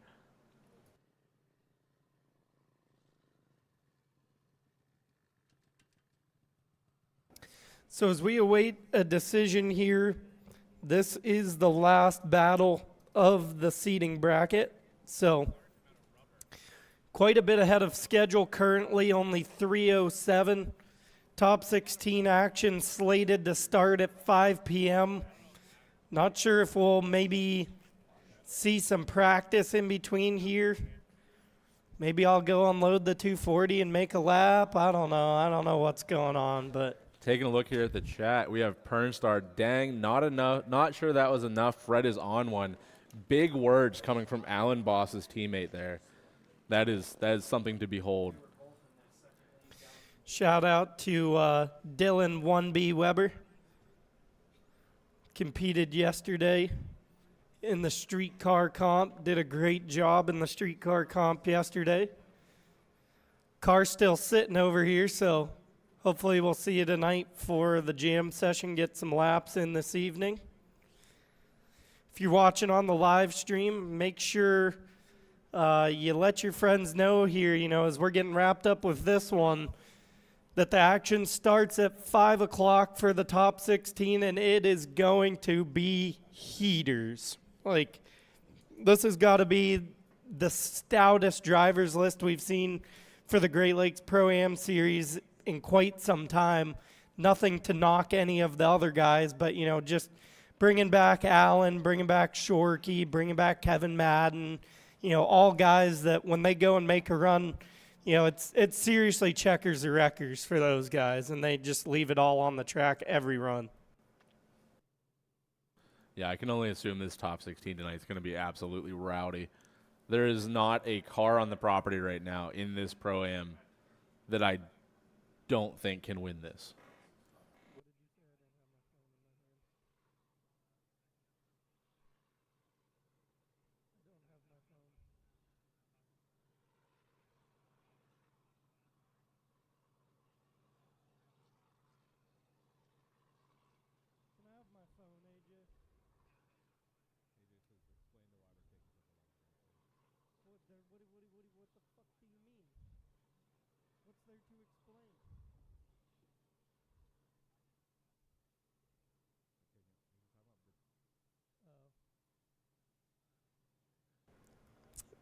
So as we await a decision here, this is the last battle of the seating bracket. So quite a bit ahead of schedule currently, only 3:07. Top 16 action slated to start at 5 p.m. Not sure if we'll maybe see some practice in between here. Maybe I'll go unload the 240 and make a lap. I don't know. I don't know what's going on, but Taking a look here at the chat, we have Pernstar. Dang, not enough. Not sure that was enough. Fred is on one. Big words coming from Alan Boss's teammate there. That is something to behold. shout out to Dylan 1B Weber. Competed yesterday in the streetcar comp. Did a great job in the streetcar comp yesterday. Car's still sitting over here, so hopefully we'll see you tonight for the jam session. Get some laps in this evening. If you're watching on the live stream, make sure you let your friends know here, as we're getting wrapped up with this one, that the action starts at 5 o'clock for the top 16, and it is going to be heaters. Like, this has got to be the stoutest drivers list we've seen for the Great Lakes Pro-Am Series in quite some time. Nothing to knock any of the other guys, but, just bringing back Allen, bringing back Shorkey, bringing back Kevin Madden, all guys that when they go and make a run, it's seriously checkers or wreckers for those guys, and they just leave it all on the track every run. Yeah, I can only assume this top 16 tonight is going to be absolutely rowdy. There is not a car on the property right now in this Pro-Am that I don't think can win this. What the fuck do you mean? What's there to explain?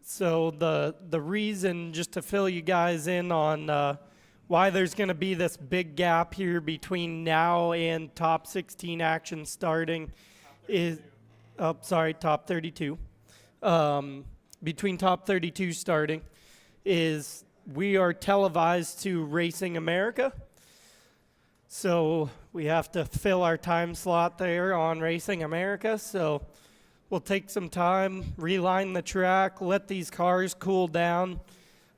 So the reason, just to fill you guys in on why there's going to be this big gap here between now and top 16 action starting is, top 32. Between top 32 starting is we are televised to Racing America. So we have to fill our time slot there on Racing America. So we'll take some time, reline the track, let these cars cool down,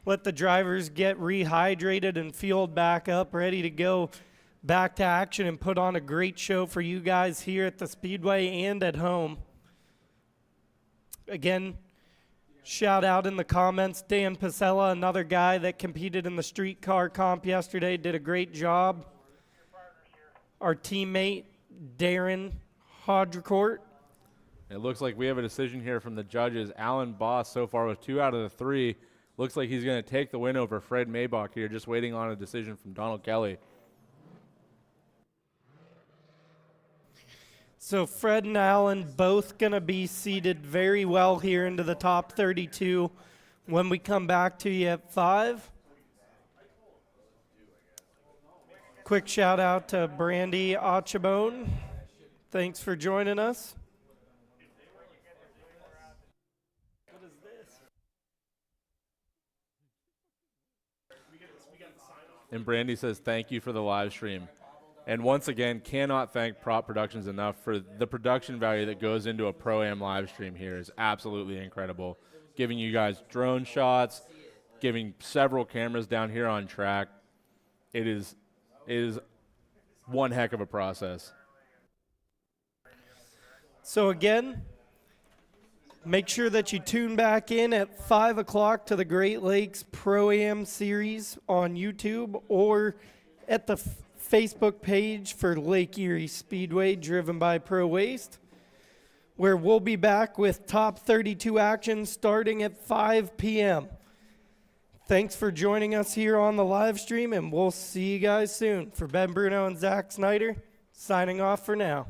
let the drivers get rehydrated and fueled back up, ready to go back to action and put on a great show for you guys here at the Speedway and at home. Again, shout out in the comments, Dan Pasella, another guy that competed in the streetcar comp yesterday, did a great job. Our teammate, Darren Hodgecourt. It looks like we have a decision here from the judges. Alan Boss so far with 2 out of the 3. Looks like he's going to take the win over Fred Maybach here, just waiting on a decision from Donald Kelly. So Fred and Allen both going to be seated very well here into the top 32 when we come back to you at 5. Quick shout out to Brandy Achabone. Thanks for joining us. What is this? And Brandy says thank you for the live stream. And once again, cannot thank Prop Productions enough for the production value that goes into a Pro-Am live stream here is absolutely incredible. Giving you guys drone shots, giving several cameras down here on track. It is one heck of a process. So again, make sure that you tune back in at 5 o'clock to the Great Lakes Pro-Am Series on YouTube or at the Facebook page for Lake Erie Speedway, driven by Pro Waste, where we'll be back with top 32 action starting at 5 p.m. Thanks for joining us here on the live stream, and we'll see you guys soon. For Ben Bruno and Zach Snyder, signing off for now.